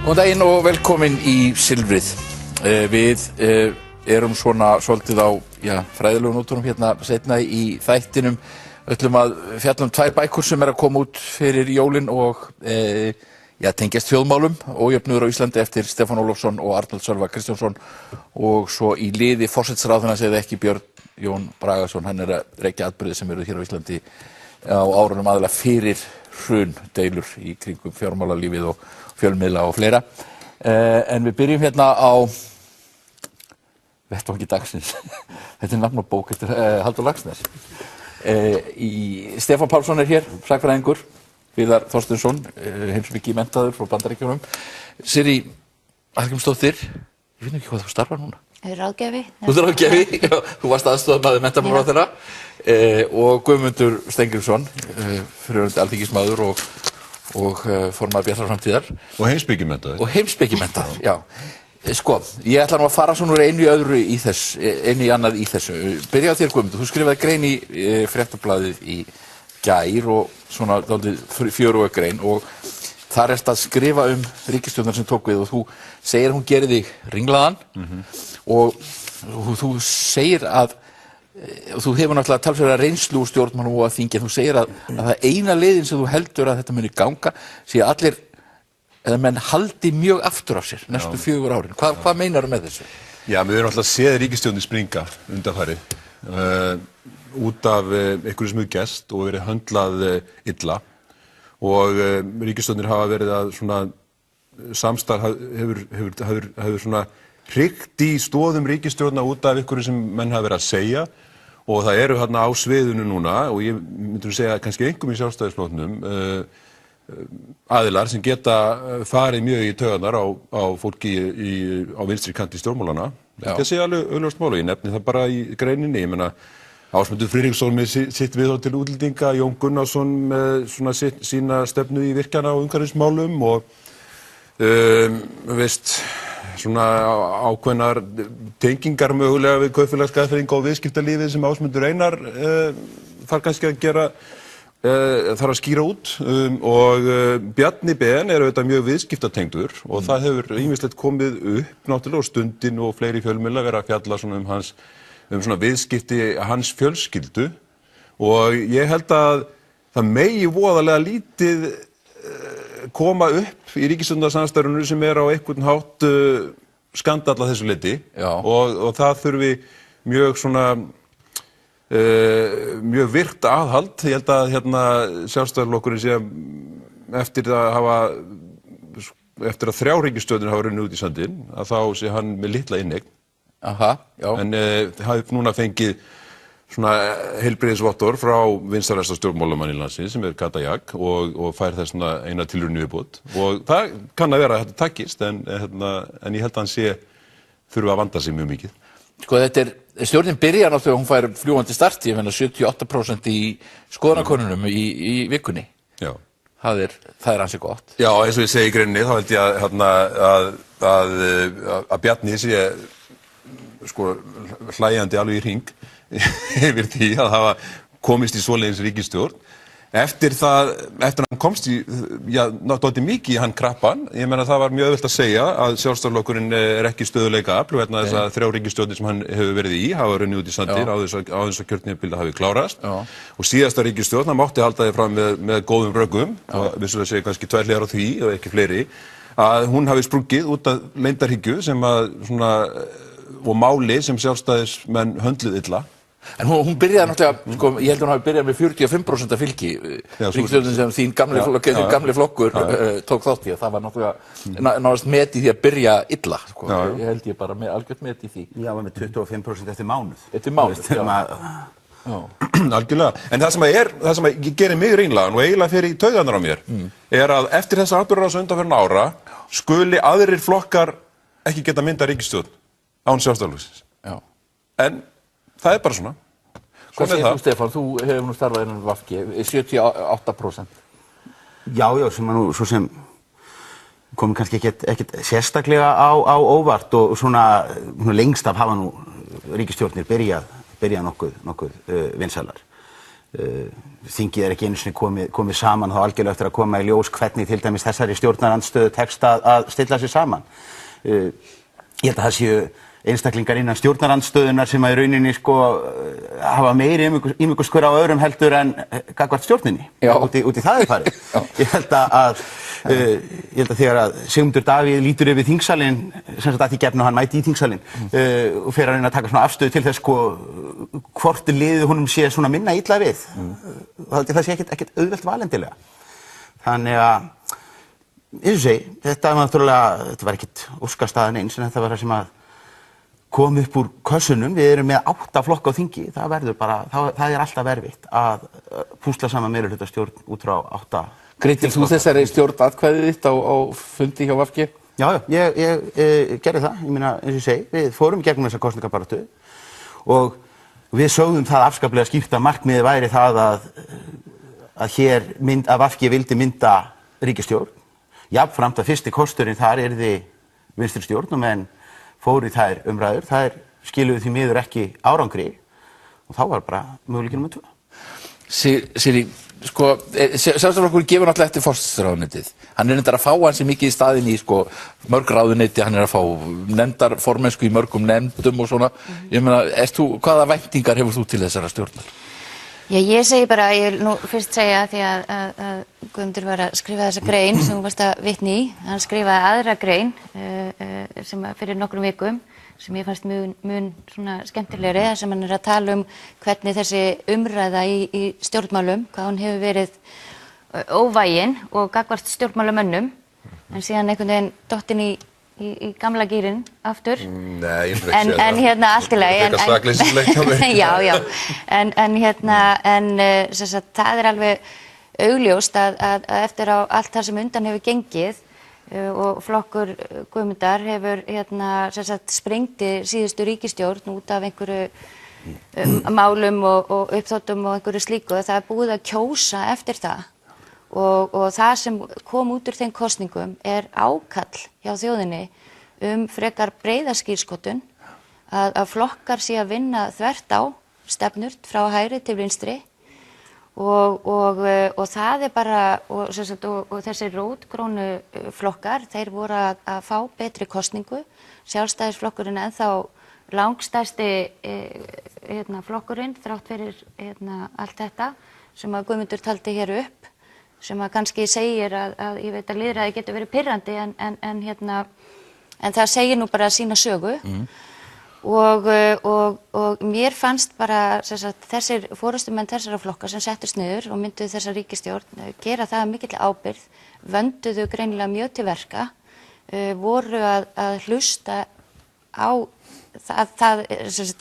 Góðan daginn og velkomin í Silfrið. Við erum svona svolítið á fræðilegum nótunum hérna seinna í þættinum. Ætlum að fjalla tvær bækur sem að koma út fyrir jólin og tengjast þjóðmálum, Ójöfnuður á Íslandi eftir Stefán Ólafsson og Arnald Sölva Kristjánsson, og svo í liði forsætisráðherrans eða ekki Björn Jón Bragason. Hann að rekja atburði sem eru hér á Íslandi á árunum aðalega fyrir hrun, deilur í kringum fjármálalífið og fjölmiðla og fleira. En við byrjum hérna á vettvangi dagsins. Þetta nafn á bók eftir Halldór Laxness. Stefán Pálsson hér, sagnfræðingur, Viðar Þorsteinsson, heimspekingur menntaður frá Bandaríkjunum, Sirrý Hallgrímsdóttir, ég veit ekki hvað þú starfar núna. Ráðgjafi. Þú ert ráðgjafi, þú varst aðstoðarmaður menntamálaráðherra, og Guðmundur Steingrímsson, fyrrverandi alþingismaður og formaður Bjartar framtíðar. Og heimspekimenntaður. Og heimspekimenntaður, já. Sko, ég ætla nú að fara svona úr einu í öðru í þess, einu í annað í þessu. Byrja á þér, Guðmundur. Þú skrifaði grein í Fréttablaðið í gær og svona dálítið fjöruga grein, og þar ertu að skrifa ríkisstjórnar sem tók við, og þú segir að hún gerir þig ringlaðan, og þú segir að þú hefur náttúrulega talsverða reynslu úr stjórnmálum og að þingi, þú segir að það eina leiðin sem þú heldur að þetta muni ganga sé að allir eða menn haldi mjög aftur af sér næstu 4 árin. Hvað meinarðu með þessu? Já, við erum alltaf séð ríkisstjórnin springa undanfarið út af einhverju sem hefur gerst og verið höndlað illa, og ríkisstjórnir hafa verið að svona samstarf hefur svona hrygt í stoðum ríkisstjórna út af einhverju sem menn hafa verið að segja, og það eru hérna á sviðinu núna, og ég myndi segja kannski einhverjum í Sjálfstæðisflokknum aðilar sem geta farið mjög í taugarnar á fólki á vinstri kanti stjórnmálana. Þetta sé alveg augljóst mál, og ég nefni það bara í greininni. Ég meina, Ásmundur Friðriksson með sitt viðhorf til útlendinga, Jón Gunnarsson með svona sína stefnu í virkjana og umhverfismálum, og svona ákveðnar tengingar mögulega við kaupfélagsskaðfræðinga og viðskiptalífið sem Ásmundur Einar þarf kannski að gera, þarf að skýra út, og Bjarni Ben auðvitað mjög viðskiptatengdur, og það hefur ýmislegt komið upp náttúrulega, og Stundin og fleiri fjölmiðlar vera að fjalla svona svona viðskipti hans fjölskyldu, og ég held að það megi voðalega lítið koma upp í ríkisstjórnarsamstarfinu sem á einhvern hátt skandall að þessu leyti, og það þurfi mjög svona mjög virkt aðhald. Ég held að Sjálfstæðisflokkurinn sé eftir að 3 ríkisstjórnir hafa runnið út í sandinn, að þá sé hann með litla inneign. En hafi núna fengið svona heilbrigðisvottorð frá vinsælasta stjórnmálamanni landsins sem Kata Jak, og fær þess eina tilraun í viðbót, og það kann að vera að þetta takist, en ég held að hann þurfi að vanda sig mjög mikið. Sko, stjórnin byrjar náttúrulega, hún fær fljúgandi start, ég finna 78% í skoðanakönnunum í vikunni. Já. Það er ansi gott. Já, eins og ég segi í greininni, þá held ég að Bjarni sé sko hlæjandi alveg í hring yfir því að hafa komist í svoleiðis ríkisstjórn. Eftir hann komst í, dálítið mikið í hann krappan. Ég meina, það var mjög auðvelt að segja að Sjálfstæðisflokkurinn ekki stöðuleika afl, vegna þess að 3 ríkisstjórnir sem hann hefur verið í hafa runnið út í sandir á þess að kjörtímabilið hafi klárast. Og síðasta ríkisstjórn, hann mátti halda því fram með góðum rökum, og vissulega segja kannski 2 hliðar á því, og ekki fleiri, að hún hafi sprungið út af leyndarhyggju og máli sem sjálfstæðismenn höndluð illa. En hún byrjaði náttúrulega, sko, ég held að hún hafi byrjað með 45% fylgi, ríkisstjórnin sem þín gamli flokkur tók þátt í, og það var náttúrulega nánast met í því að byrja illa, sko. Ég held ég bara með algjört met í því. Já, með 25% eftir mánuð. Eftir mánuð, já. Algjörlega. En það sem gerir mig ringlaðan og eiginlega fer í taugarnar á mér, að eftir þessa atburðarás undanfarinna ára skuli aðrir flokkar ekki geta mynda ríkisstjórn án Sjálfstæðisflokksins. En það bara svona. Hvað segir þú, Stefán? Þú hefur nú starfað innan VG, 78%. Já, sem nú svo sem komið kannski ekkert sérstaklega á óvart, og svona lengst af hafa nú ríkisstjórnir byrjað nokkuð vinsælar. þingið ekki einu sinni komið saman þá algjörlega eftir að koma í ljós hvernig til dæmis þessari stjórnarandstöðu tekst að stilla sig saman. Ég held að það séu einstaklingar innan stjórnarandstöðunar sem að í rauninni hafa meiri ímuguskur á öðrum heldur en gagnvart stjórninni út í það farið. Ég held að þegar að Sigmundur Davíð lítur yfir þingsalinn, sem sagt að því gefnu hann mæti í þingsalinn og fer að reyna að taka svona afstöðu til þess hvort liðið honum sé svona minna illa við. Það sé ekkert auðvelt valendilega. Þannig að, eins og segi, þetta var ekkert óskastaðan eins en þetta var það sem að kom upp úr kössunum. Við erum með 8 flokka á þingi. Það verður bara, það er alltaf erfitt að púsla saman meirihlutastjórn út frá 8. Greiddir þú þessari stjórn atkvæðið þitt á fundi hjá VG? Já, ég gerði það. Ég meina, eins og ég segi, við fórum í gegnum þessa kosningabaráttu og við sögðum það afskaplega skýrt að markmiðið væri það að VG vildi mynda ríkisstjórn. Jafnframt að fyrsti kosturinn þar yrði vinstri stjórn og menn fóru í þær umræður. Þær skiluðu því miður ekki árangri og þá var bara möguleiki númer 2. Sirrí, Sjálfstæðisflokkurinn gefur náttúrulega eftir forsætisráðuneytið. Hann er reyndar að fá ansi mikið í staðinn í mörg ráðuneyti, hann er að fá nefndarformennsku í mörgum nefndum og svona. Ég meina, hvaða væntingar hefur þú til þessara stjórnar? Já, ég segi bara, ég vil nú fyrst segja því að Guðmundur var að skrifa þessa grein sem þú varst að vitni í. Hann skrifaði aðra grein sem fyrir nokkrum vikum sem ég fannst mun svona skemmtilegri, sem hann er að tala hvernig þessi umræða í stjórnmálum, hvað hún hefur verið óvægin og gagnvart stjórnmálamönnum, en síðan einhvern veginn dottin í gamla gírinn aftur. Nei, ég fyrir ekki en hérna allt í lagi. Þetta er sakleysislegt hjá mér. Já. Sem sagt, það er alveg augljóst að eftir á allt það sem undan hefur gengið og flokkur Guðmundar hefur sem sagt sprengt í síðustu ríkisstjórn út af einhverju málum og uppþóttum og einhverju slíku. Það er búið að kjósa eftir það. Og það sem kom út úr þeim kosningum er ákall hjá þjóðinni frekar breiða skírskotun, að flokkar sé að vinna þvert á stefnur frá hægri til vinstri og það er bara, og þessi rótgrónu flokkar, þeir voru að fá betri kosningu. Sjálfstæðisflokkurinn ennþá langstærsti flokkurinn, þrátt fyrir allt þetta sem að Guðmundur taldi hér upp, sem að kannski segir að ég veit að lýðræði getur verið pirrandi en það segir nú bara sína sögu. Og mér fannst bara þessir forystumenn þessara flokka sem settust niður og mynduðu þessa ríkisstjórn gera það mikill ábyrgð, vönduðu greinilega mjög til verka, voru að hlusta á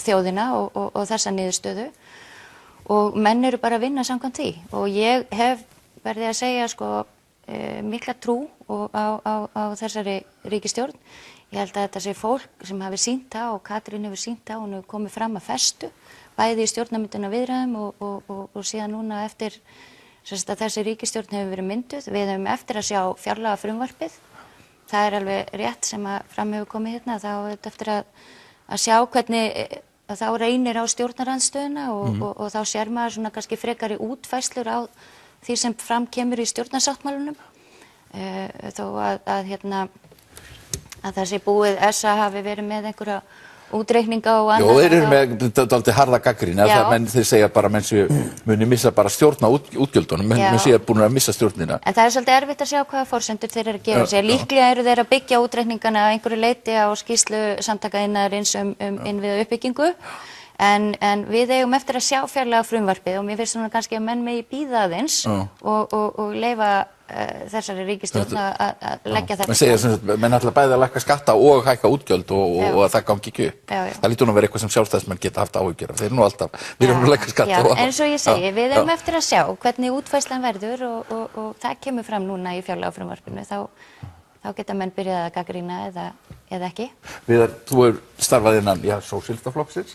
þjóðina og þessa niðurstöðu og menn eru bara að vinna samkvæmt því. Og ég hef verði að segja mikla trú á þessari ríkisstjórn. Ég held að þetta sé fólk sem hafi sýnt það og Katrín hefur sýnt það, hún hefur komið fram að festu, bæði í stjórnarmynduna viðræðum og síðan núna eftir að þessi ríkisstjórn hefur verið mynduð. Við hefum eftir að sjá fjárlagafrumvarpið. Það er alveg rétt sem að fram hefur komið hérna, þá er þetta eftir að sjá hvernig þá reynir á stjórnarandstöðuna og þá sér maður svona kannski frekari útfærslur á því sem fram kemur í stjórnarsáttmálunum, þó að þessi búið SA hafi verið með einhverja útreikninga og annað. Jó, þeir eru með dálítið harða gagnrýni, þeir segja bara að menn muni missa bara stjórna útgjöldunum, menn séu búin að missa stjórnina. En það er svolítið erfitt að sjá hvaða forsendur þeir eru að gefa sér. Líklega eru þeir að byggja útreikningana að einhverju leyti á skýrslu Samtaka iðnaðarins innviða uppbyggingu. En við eigum eftir að sjá fjárlagafrumvarpið og mér finnst svona kannski að menn megi bíða aðeins og leyfa þessari ríkisstjórn að leggja þetta. Menn segja að menn ætla bæði að lækka skatta og hækka útgjöld og að það gangi ekki upp. Það lítur nú að vera eitthvað sem sjálfstæðismenn geta haft áhyggjur af. Þeir eru nú alltaf, við erum að lækka skatta. En svo ég segi, við eigum eftir að sjá hvernig útfærslan verður og það kemur fram núna í fjárlagafrumvarpinu. Þá geta menn byrjað að gagnrýna eða ekki. Viðar, þú hefur starfað innan Sósíaldaflokksins.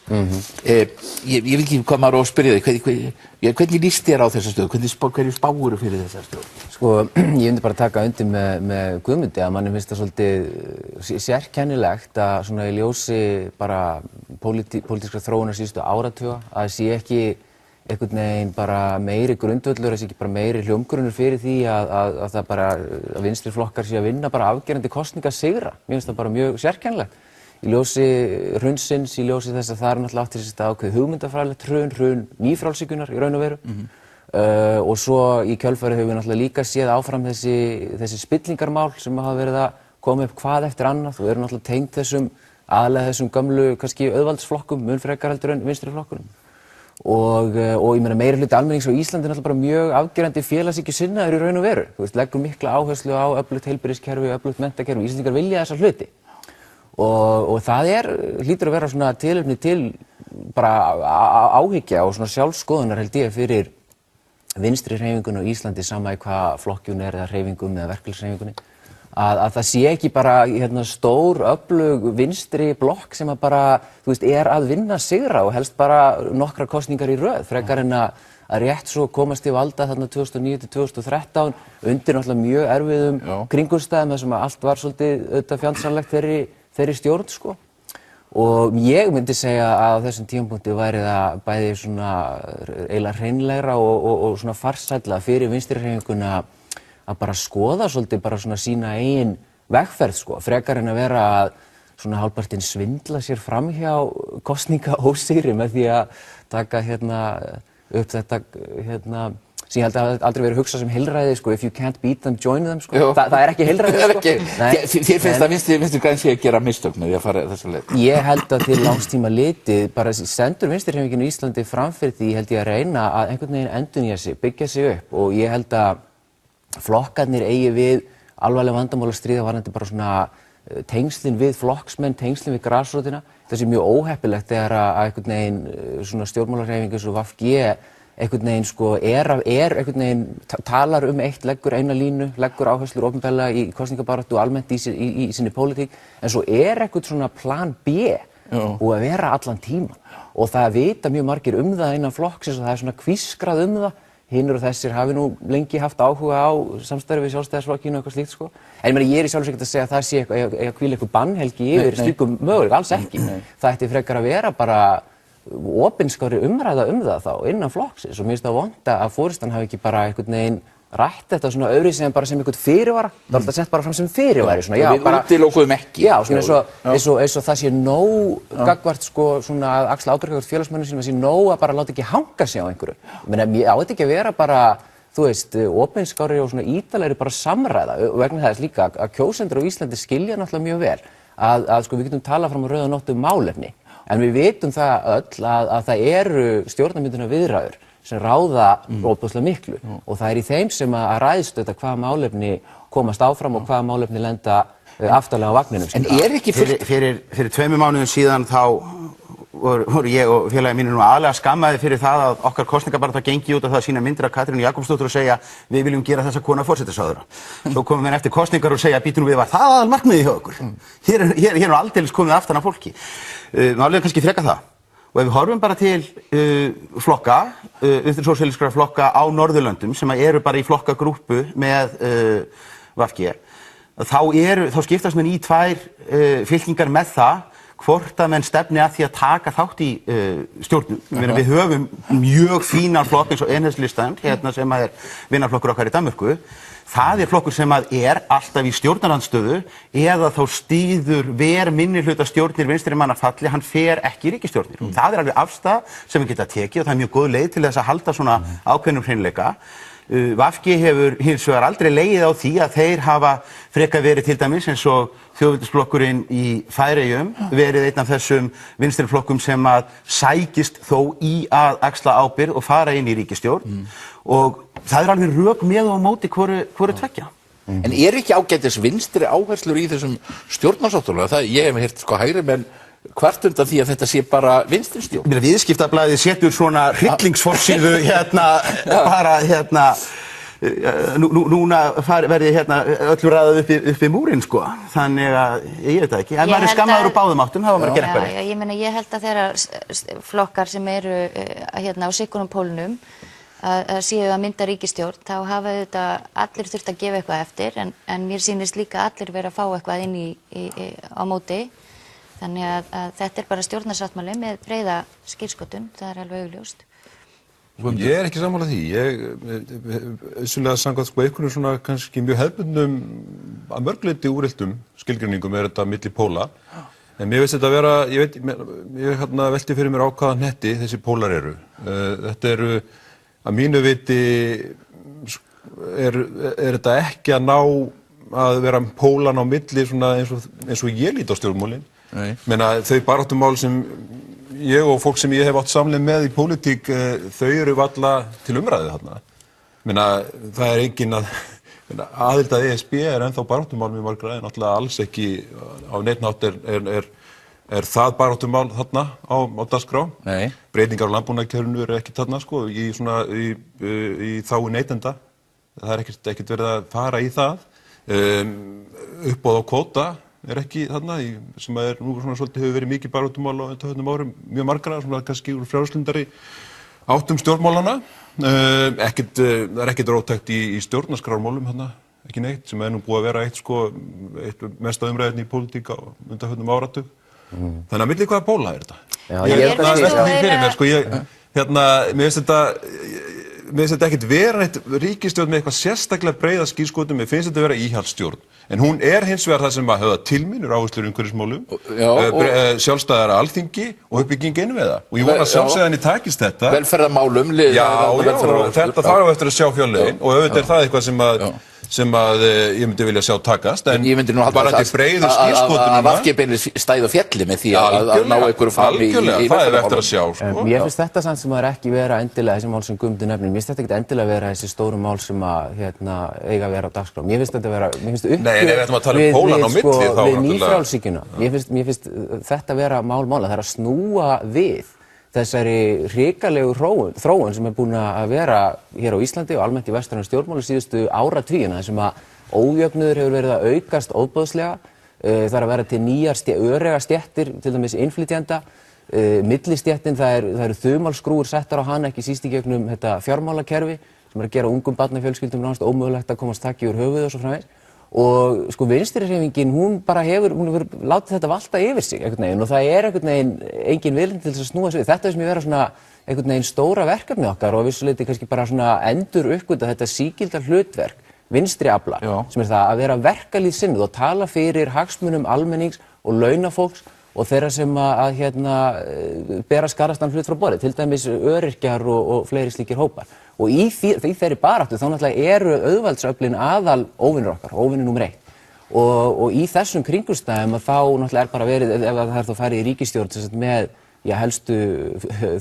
Ég veit ekki hvað maður á að spyrja þig. Hvernig líst þér á þessa stöðu? Hverju spáir fyrir þessa stöðu? Ég myndi bara taka undir með Guðmundi að manni finnst það svolítið sérkennilegt að svona í ljósi bara pólitískra þróunar síðustu áratuga að sé ekki einhvern veginn bara meiri grundvöllur, þessi ekki bara meiri hljómgrunnur fyrir því að það bara að vinstri flokkar sé að vinna bara afgerandi kosningasigra. Mér finnst það bara mjög sérkennilegt. Í ljósi hrunsins, í ljósi þess að það er náttúrulega átt í sér ákveðið hugmyndafræðilegt hrun nýfrjálshyggjunnar í raun og veru. Og svo í kjölfarið höfum við náttúrulega líka séð áfram þessi spillingarmál sem hafa verið að koma upp hvað eftir annað og eru náttúrulega tengt aðalega þessum gömlu kannski auðvaldsflokkum, mun frekar heldur en vinstri flokkunum. Og ég meina meiri hluti almennings á Íslandi er náttúrulega bara mjög afgerandi félagshyggjusinnaður í raun og veru. Þú veist, leggur mikla áherslu á öflugt heilbrigðiskerfi, öflugt menntakerfi. Íslendingar vilja þessa hluti. Og það hlýtur að vera svona tilefni til bara áhyggja og svona sjálfskoðunar held ég fyrir vinstri hreyfingunni á Íslandi sama í hvað flokkjun eða hreyfingum eða verkalýðshreyfingunni. Að það sé ekki bara stór, öflug vinstri blokk sem að bara, þú veist, að vinna sigra og helst bara nokkrar kosningar í röð, frekar en að rétt svo komast til valda þarna 2009 til 2013 undir náttúrulega mjög erfiðum kringumstæðum þar sem að allt var svolítið auðvitað fjandsamlegt þeirri stjórn, sko. Og ég myndi segja að á þessum tímapunkti væri það bæði svona eiginlega hreinlegra og svona farsælla fyrir vinstri hreyfinguna að bara skoða svolítið bara svona sína eigin vegferð, sko, frekar en að vera að svona hálfpartinn svindla sér framhjá kosningaósigri með því að taka upp þetta sem ég held að aldrei verið hugsað sem heilræði, sko, if you can't beat them, join them, sko. Það er ekki heilræði, sko. Þér finnst að vinstri græn sé að gera mistök með því að fara þessa leið? Ég held að til langs tíma litið bara stendur vinstrihreyfingin í Íslandi framfyrir því held ég að reyna að einhvern veginn endurnýja sig, byggja sig upp og ég held að flokkarnir eigi við alvarleg vandamál að stríða varðandi bara svona tengslin við flokksmenn, tengslin við grasrótina. Það sé mjög óheppilegt þegar að einhvern veginn svona stjórnmálahreyfingu svo VG einhvern veginn sko einhvern veginn talar eitt, leggur eina línu, leggur áherslur opinberlega í kosningabaráttu og almennt í sinni pólitík, en svo einhvern svona plan B og að vera allan tíman. Og það vita mjög margir það innan flokksins og það er svona hvískrað það. Hinir og þessir hafi nú lengi haft áhuga á samstarfi við Sjálfstæðisflokkinn og eitthvað slíkt, sko. En ég er í sjálfsög ekki að segja að það sé að hvíla eitthvað bannhelgi yfir slíkum möguleika, alls ekki. Það ætti frekar að vera bara opinskári umræða það þá innan flokksins og mér finnst það vont að forystan hafi ekki bara einhvern veginn rætt þetta svona öðru sem bara sem einhvern fyrirvara. Það er alltaf sett bara fram sem fyrirvari svona. Já, við útilokuðum ekki. Já, svona eins og það sé nóg gagnvart sko svona að axla ábyrgð gagnvart félagsmönnum sínum, það sé nóg að bara láta ekki hanga sig á einhverju. Ég meina, á þetta ekki að vera bara, þú veist, opinskári og svona ítalegri bara samræða vegna þess líka að kjósendur á Íslandi skilja náttúrulega mjög vel að sko við getum talað fram á rauða nóttu málefni, en við vitum það öll að það eru stjórnarmyndunarviðræður sem ráða óbúslega miklu og það er í þeim sem að ræðst þetta hvaða málefni komast áfram og hvaða málefni lenda aftarlega á vagninum. En ekki fyrir 2 mánuðum síðan þá voru ég og félagi mínir nú aðlega skammaði fyrir það að okkar kosningabarátta gengi út af það að sína myndir af Katrínu Jakobsdóttur og segja við viljum gera þessa konu forsætisráðherra. Svo komum við eftir kosningar og segja býtum við var það aðalmarkmiðið hjá okkur. Hér er aldeilis komið aftan af fólki. Málið er kannski frekar það. Og ef við horfum bara til flokka, vinstri-sósíalískra flokka á Norðurlöndum sem eru bara í flokkagrúppu með VG, þá skiptast menn í 2 fylkingar með það hvort að menn stefni að því að taka þátt í stjórnum. Við höfum mjög fínan flokk eins og Enhedslistan, sem er vinarflokkur okkar í Danmörku. Það er flokkur sem er alltaf í stjórnarandstöðu eða þá styður minnihluta stjórnir vinstri manna falli, hann fer ekki í ríkisstjórnir. Og það er alveg afstaða sem við geta tekið og það er mjög góð leið til þess að halda svona ákveðnum hreinleika. VG hefur hins vegar aldrei legið á því að þeir hafa frekar verið til dæmis eins og þjóðveldisflokkurinn í Færeyjum verið einn af þessum vinstriflokkum sem að sækist þó í að axla ábyrgð og fara inn í ríkisstjórn og það er alveg rök með og á móti hvoru tveggja. En ekki ágætis vinstri áherslur í þessum stjórnarsáttmála? Ég hef heyrt sko hægri menn hvart undan því að þetta sé bara vinstri stjórn. Viðskiptablaðið setur svona hryllingsforsíðu núna verði öllu ræðað upp í múrin sko. Þannig að ég veit það ekki. Ef maður er skammaður úr báðum áttum, þá var maður að gera eitthvað rétt. Ég held að þeirra flokkar sem eru á sikkunum pólnum að séu að mynda ríkisstjórn, þá hafa þetta allir þurft að gefa eitthvað eftir, en mér sýnist líka allir vera að fá eitthvað inn á móti. Þannig að þetta er bara stjórnarsáttmáli með breiða skírskotun, það er alveg augljóst. Ég ekki sammála því. Vissulega samkvæmt einhvern svona kannski mjög hefðbundnum að mörgleiti úreltum skilgreiningum þetta milli póla. En mér finnst þetta vera, ég velti fyrir mér á hvaða hnetti þessi pólar eru. Þetta eru, að mínu viti, er þetta ekki að ná að vera pólan á milli svona eins og ég lít á stjórnmálin. Meina þau baráttumál sem ég og fólk sem ég hef átt samleið með í pólitík, þau eru varla til umræðu þarna. Meina það engin aðild að ESB ennþá baráttumál með margra, en náttúrulega alls ekki á neinn hátt er það baráttumál þarna á dagskrá. Breytingar á landbúnaðarkerfinu eru ekki þarna sko í þágu neytenda. Það er ekkert verið að fara í það. Uppboð á kvóta er ekki þarna, sem nú svona svolítið hefur verið mikið baráttumál á undanförnum árum, mjög margra, svona kannski úr frjálslyndari áttum stjórnmálana. Það er ekkert róttækt í stjórnarskrármálum þarna, ekki neitt, sem nú búið að vera eitt mesta umræðin í pólitík á undanförnum áratug. Þannig að milli hvaða póla er þetta? Mér finnst þetta ekkert vera eitt ríkisstjórn með eitthvað sérstaklega breiða skírskotun, mér finnst þetta vera íhaldsstjórn. En hún hins vegar það sem að höfða tilmínur áherslur í umhverfismálum, sjálfstæðara Alþingi og uppbygging innviða. Og ég vona að sjálfsögðan takist þetta. Velferðarmálum. Þetta þarf eftir að sjá fjárlögin og auðvitað er það eitthvað sem ég myndi vilja sjá takast, en ég myndi nú bara til breiðu skírskotunum að VG stæði á fjalli með því að ná einhverju fram í það er eftir að sjá sko. Mér finnst þetta samt sem að ekki vera endilega þessi mál sem Guðmundur nefnir, mér finnst þetta ekkert endilega vera þessi stóru mál sem að eiga að vera á dagskrá. Mér finnst þetta vera, við nýfrjálshyggjuna. Mér finnst þetta vera mála, það er að snúa við þessari hrikalegu þróun sem búin að vera hér á Íslandi og almennt í vestrænum stjórnmálum síðustu áratugina, þar sem að ójöfnuður hefur verið að aukast óboðslega. Það er að vera til nýjar öreiga stéttir, til dæmis innflytjenda, millistéttin, það eru þumalskrúfur settar á hana, ekki síst í gegnum þetta fjármálakerfi sem er að gera ungum barnafjölskyldum nánast ómögulegt að komast taki úr höfuð og svo framvegis. Og sko vinstrihreyfingin, hún hefur látið þetta valta yfir sig einhvern veginn, og það er einhvern veginn engin vilji til þess að snúa sig við. Þetta sem ég vera svona einhvern veginn stóra verkefni okkar og vissuleyti kannski bara svona endur uppgötva þetta sígilda hlutverk vinstri afla, sem er það að vera verkalýðsinnuð og tala fyrir hagsmunum almennings og launafólks og þeirra sem að bera skarastan hlut frá borði, til dæmis öryrkjar og fleiri slíkir hópar. Og í þeirri baráttu þá náttúrulega eru auðvaldsöflin aðal óvinur okkar, óvinur númer 1. Og í þessum kringumstæðum að þá náttúrulega er bara verið, ef það þá farið í ríkisstjórn með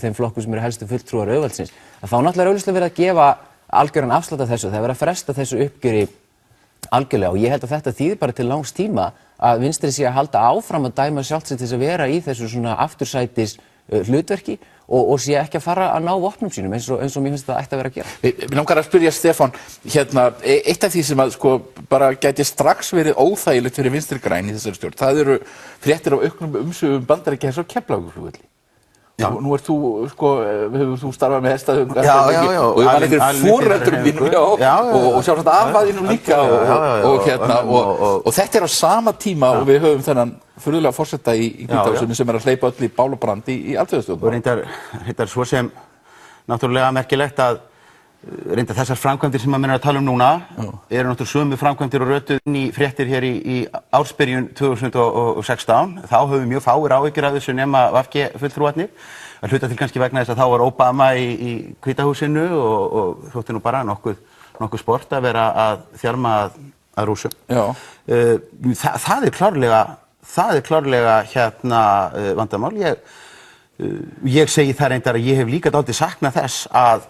þeim flokkum sem eru helstu fulltrúar auðvaldsins, að þá náttúrulega er augljóslega verið að gefa algjöran afslátt af þessu, það er verið að fresta þessu uppgjöri algjörlega, og ég held að þetta þýðir bara til langs tíma að vinstri sé að halda áfram að dæma sjálft sig til þess að vera í þessu svona aftursætis hlutverki og sé ekki að fara að ná vopnum sínum eins og mér finnst það ætti að vera að gera. Mér langar að spyrja Stefán, eitt af því sem að bara gæti strax verið óþægilegt fyrir vinstri græn í þessari stjórn, það eru fréttir af auknum umsvifum Bandaríkjahers á Keflavíkurflugvelli. Nú ert þú, hefur þú starfað með hestaðum og ég var einhverjum foreldurum mínum og sjálfsagt afaðinum líka og þetta er á sama tíma og við höfum þennan furðulega forseta í Hvíta-húsinu sem er að hleypa öll í bál og brand í alþjóðastjórnmálum. Og reyndar svo sem náttúrulega merkilegt að reyndar þessar framkvæmdir sem maður er að tala núna eru náttúrulega sömu framkvæmdir og rötuð inn í fréttir hér í ársbyrjun 2016. Þá höfum mjög fáir áhyggjur af þessu nema VG fulltrúarnir. Að hluta til kannski vegna þess að þá var Obama í Hvíta-húsinu og þótti nú bara nokkuð sport að vera að þjarma að Rússum. Það er klárlega vandamál. Ég segi það reyndar að ég hef líka dálítið saknað þess að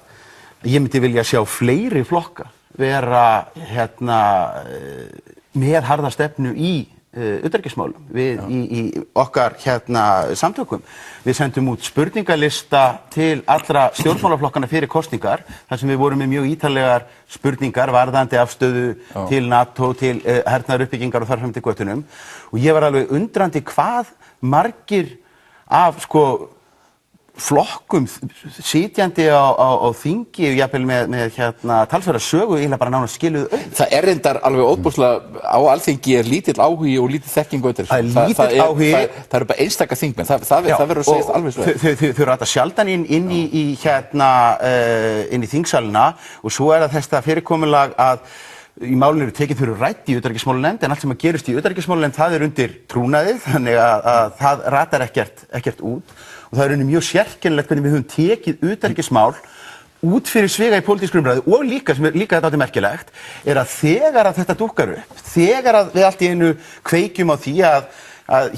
ég myndi vilja sjá fleiri flokka vera með harða stefnu í utanríkismálum. Við í okkar samtökum, við sendum út spurningalista til allra stjórnmálaflokkana fyrir kosningar, þar sem við vorum með mjög ítarlegar spurningar varðandi afstöðu til NATO, til hernaðaruppbyggingar og þar fram til götunum. Og ég var alveg undrandi hvað margir af flokkum sitjandi á þingi og jafnvel með talsverða sögu eiginlega bara nánast skiluð auð. Það er reyndar alveg ótrúlega, á Alþingi er lítill áhugi og lítill þekking á þetta. Það er lítill áhugi. Það eru bara einstaka þingmenn, það verður að segja alveg svo. Þau rata sjaldan inn í þingsalina og svo er það þetta fyrirkomulag að í málinu eru tekið fyrir rætt í utanríkismálanefnd en allt sem að gerist í utanríkismálanefnd það er undir trúnaðið þannig að það ratar ekkert út og það er mjög sérkennilegt hvernig við höfum tekið utanríkismál út fyrir sviga í pólitískri umræðu og líka, sem er líka þetta merkilegt, er að þegar að þetta dúkkar upp, þegar að við allt í einu kveikjum á því að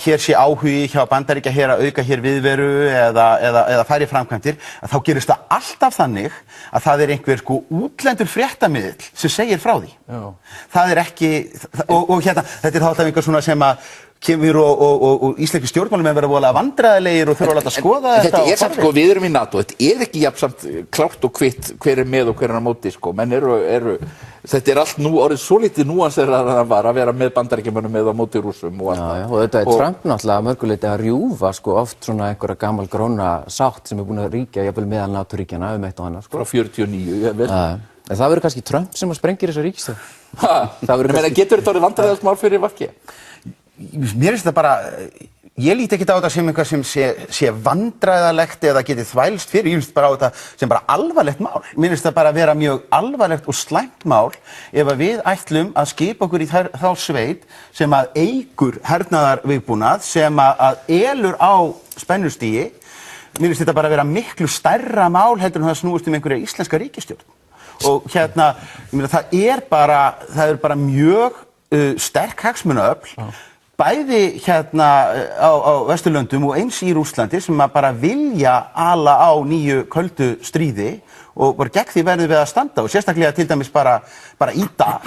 hér sé áhugi hjá Bandaríkjaher að auka hér viðveru eða færi framkvæmdir, að þá gerist það alltaf þannig að það er einhver útlendur fréttamiðill sem segir frá því. Já. Það er ekki, og hérna, þetta er þá alltaf einhver svona sem að kemur og íslenski stjórnmálamenn verða voðalega vandræðalegir og þurfa að láta skoða þetta. Þetta er samt við erum í NATO, þetta er ekki jafnsamt klárt og kvitt hver er með og hver er á móti menn þetta er allt nú orðið svo lítið núansera að það var að vera með Bandaríkjamönnum með á móti Rússum og allt það. Og þetta er Trump náttúrulega mörguleiti að rjúfa oft svona einhverja gamalgróna sátt sem er búin að ríkja jafnvel meðal NATO-ríkjanna eitt og annað. Frá 49, vel. En það verður kannski Trump sem sprengir þessa ríkisstjórn. Getur þetta orðið vandræðalegt mál fyrir VG? Mér finnst það bara, ég líti ekki á þetta sem eitthvað sem sé vandræðalegt eða geti þvælst fyrir, ég finnst bara á þetta sem bara alvarlegt mál. Mér finnst það bara vera mjög alvarlegt og slæmt mál ef að við ætlum að skipa okkur í þá sveit sem að eykur hernaðarviðbúnað, sem að elur á spennustígi. Mér finnst þetta bara vera miklu stærra mál heldur en það snúist einhverja íslenska ríkisstjórn. Og hérna, ég meina, það er bara mjög sterk hagsmunaöfl bæði hérna á Vesturlöndum og eins í Rússlandi sem að bara vilja ala á nýju köldu stríði og bara gegn því verðum við að standa og sérstaklega til dæmis bara í dag.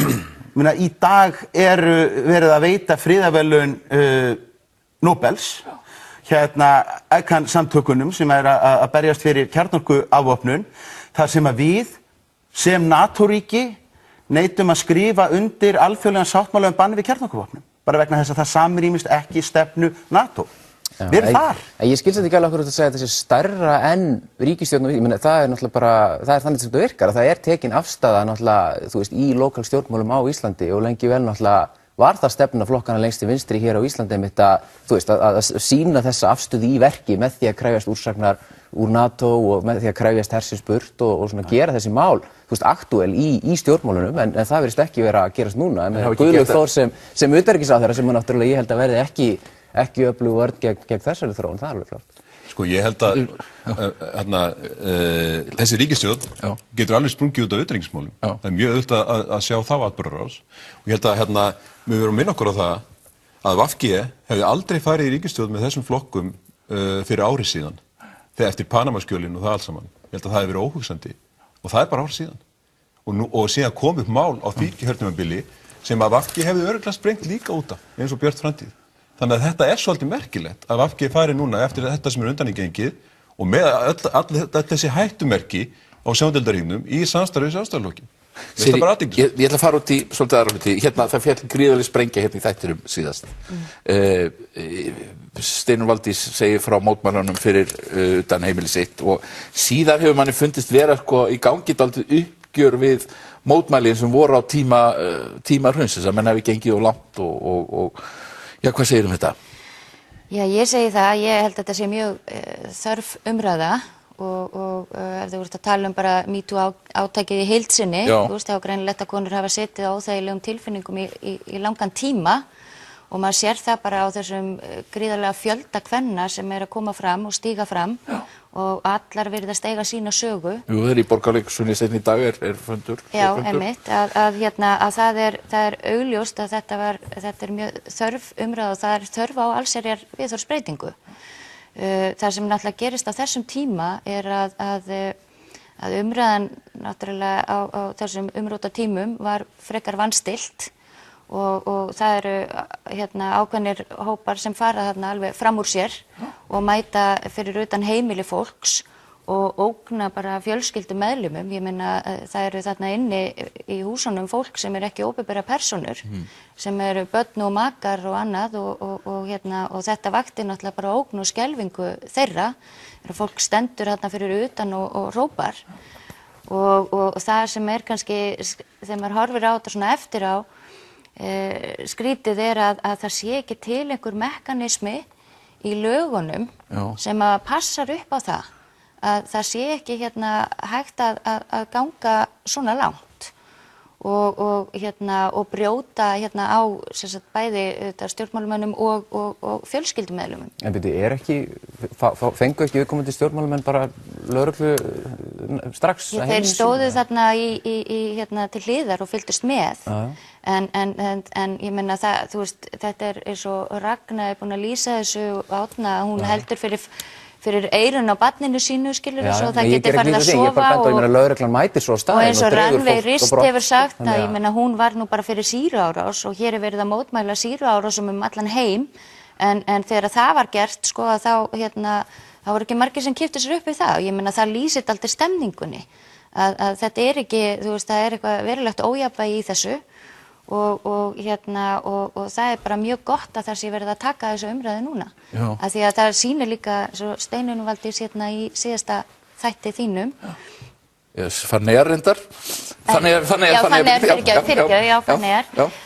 Í dag eru verið að veita friðarverðlaun Nóbels ECAN samtökunum sem er að berjast fyrir kjarnorkuafvopnun þar sem að við sem NATO-ríki neitum að skrifa undir alþjóðlegan sáttmála bann við kjarnorkuvopnum bara vegna þess að það samrýmist ekki stefnu NATO. Við erum þar. Ég skilst þetta ekki alveg okkur að segja að þetta sé stærra en ríkisstjórn, ég meina það er náttúrulega bara, það er þannig sem þetta virkar, að það er tekin afstaða náttúrulega, þú veist, í lokal stjórnmálum á Íslandi og lengi vel náttúrulega var það stefna flokkana lengst til vinstri hér á Íslandi einmitt að, þú veist, að sýna þessa afstöðu í verki með því að krefjast úrsagnar úr NATO og með því að krefjast hersins burt og svona gera þessi mál, þú veist, aktúel í stjórnmálunum, en það virðist ekki vera að gerast núna, en Guðlaug Þór sem utanríkisráðherra sem náttúrulega ég held að verði ekki öflug vörn gegn þessari þróun, það er alveg klart. Sko, ég held að þessi ríkisstjórn getur alveg sprungið út af utanríkismálum. Það er mjög auðvitað að sjá þá atburðarás og ég held að við verum minna okkur á það að VG hefði aldrei farið í ríkisstjórn með þessum flokkum fyrir ári síðan þegar eftir Panamaskjölin og það allt saman. Ég held að það hefði verið óhugsandi og það er bara ár síðan. Og síðan kom upp mál á því kjörtímabili sem að VG hefði örugglega sprengt líka út af eins og Björt framtíð. Þannig að þetta er svolítið merkilegt að VG fari núna eftir þetta sem er undanigengið og með öll þessi hættumerki á sjóndeildarhringnum í samstarfi sjálfstæðisflokkin. Ég ætla að fara út í svolítið aðra hluti. Hérna, það féll gríðarleg sprengja hérna í þættinum síðast. Steinunn Valdís segir frá mótmælunum fyrir utan heimili sitt og síðan hefur manni fundist vera í gangi dálítið uppgjör við mótmælin sem voru á tíma hrunsins að menn hafi gengið of langt og já, hvað segir þetta? Já, ég segi það, ég held að þetta sé mjög þörf umræða og ef þú ert að tala bara MeToo átakið í heild sinni, þú veist, þá er greinilegt að konur hafa setið á óþægilegum tilfinningum í langan tíma og maður sér það bara á þessum gríðarlega fjölda kvenna sem er að koma fram og stíga fram og allar virðast eiga sína sögu. Jú, það er í Borgarleikhúsinu seinni í dag er fundur. Já, einmitt, að það er augljóst að þetta er mjög þörf umræða og það er þörf á allsherjar viðhorfsbreytingu. Það sem náttúrulega gerist á þessum tíma er að umræðan náttúrulega á þessum umróta tímum var frekar vanstillt og það eru ákveðnir hópar sem fara þarna alveg fram úr sér og mæta fyrir utan heimili fólks og ógna bara fjölskyldumeðlimum. Ég meina það eru þarna inni í húsunum fólk sem ekki opinberar persónur, sem eru börn og makar og annað og þetta vakti náttúrulega bara ógn og skelfingu þeirra. Fólk stendur þarna fyrir utan og hrópar og það sem kannski, þegar maður horfir á þetta svona eftir á, skrítið að það sé ekki til einhver mekanismi í lögunum sem að passar upp á að það sé ekki hægt að ganga svona langt og brjóta á bæði stjórnmálumönnum og fjölskyldumeðlumum. En byrju, fengu ekki viðkomandi stjórnmálamenn bara lögreglu strax? Þeir stóðu þarna til hliðar og fylgdust með. En ég meina það, þú veist, þetta eins og Ragna búin að lýsa þessu Árna, hún heldur fyrir eyrun á barninu sínu, skilur svo það geti farið að sofa og eins og Rannveig Rist hefur sagt að ég meina hún var nú bara fyrir sýruárás og hér verið að mótmæla sýruárásum allan heim en þegar það var gert sko að þá voru ekki margir sem kipptu sér upp við það og ég meina það lýsir aldrei stemningunni að þetta ekki, þú veist, það eitthvað verulegt ójafnvægi í þessu og það bara mjög gott að það sé verið að taka þessu umræðu núna. Af því að það sýnir líka, svo Steinunn Valdís í síðasta þætti þínum. Fanneyjar reyndar. Fanneyjar.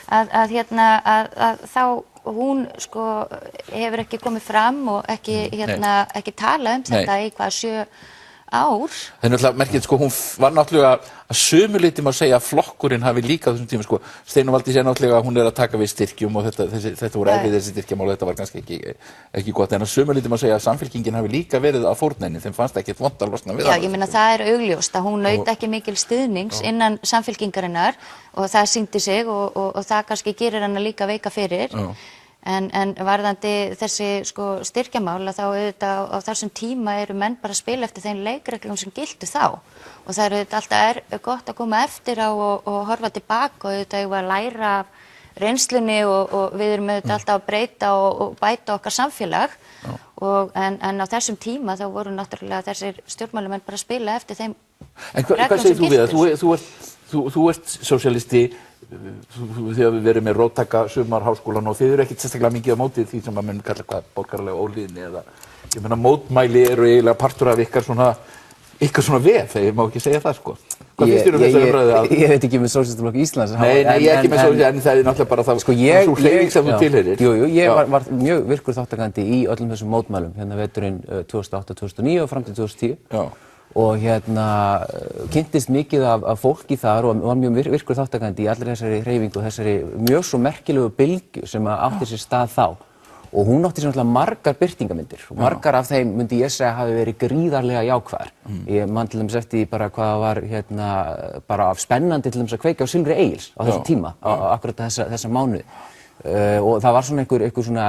Að þá hún sko hefur ekki komið fram og ekki talað þetta í hvað 7 ár. Það er náttúrulega merkilegt, sko, hún var náttúrulega að sumu leyti má segja að flokkurinn hafi líka á þessum tíma, sko, Steinunn Valdís náttúrulega hún að taka við styrkjum og þetta voru erfið þessi styrkjamál, þetta var kannski ekki gott, en að sumu leyti má segja að Samfylkingin hafi líka verið að fórnenni, þeim fannst ekkert vont að losna við. Já, ég meina það augljóst að hún naut ekki mikil stuðnings innan Samfylkingarinnar og það sýndi sig og það kannski gerir hana líka veika fyrir. En varðandi þessi sko styrkjamál að þá auðvitað á þessum tíma eru menn bara að spila eftir þeim leikreglum sem giltu þá og það eru alltaf gott að koma eftir á og horfa tilbaka og auðvitað að læra af reynslunni og við erum auðvitað alltaf að breyta og bæta okkar samfélag en á þessum tíma þá voru náttúrulega þessir stjórnmálumenn bara að spila eftir þeim Hvað segir þú við það? Þú ert sósíalisti, þið hafið verið með róttæka sumarháskólan og þið eru ekkert sérstaklega mikið á móti því sem að menn kalla hvað borgaralega ólíðni eða ég meina mótmæli eru eiginlega partur af ykkar svona vef, þegar ég má ekki segja það sko. Hvað finnst þér þessa umræðu? Ég veit ekki með Sósíalistaflokk Íslands. Nei, ég ekki með Sósíalistaflokk, en það náttúrulega bara það svo hreyfing sem þú tilheyrir. Jú, ég var mjög virkur þátttakandi í öllum þessum mótmælum, veturinn 2008-2009 og fram til 2010. Og kynntist mikið af fólki þar og var mjög virkur þátttakandi í allri þessari hreyfingu og þessari mjög svo merkilegu bylgju sem átti sér stað þá. Og hún átti sér náttúrulega margar birtingamyndir og margar af þeim myndi ég segja hafi verið gríðarlega jákvæðar. Ég man til dæmis eftir bara hvað var bara spennandi til dæmis að kveikja á Silfri Egils á þessum tíma, akkurat þessa mánuði. Og það var svona einhver svona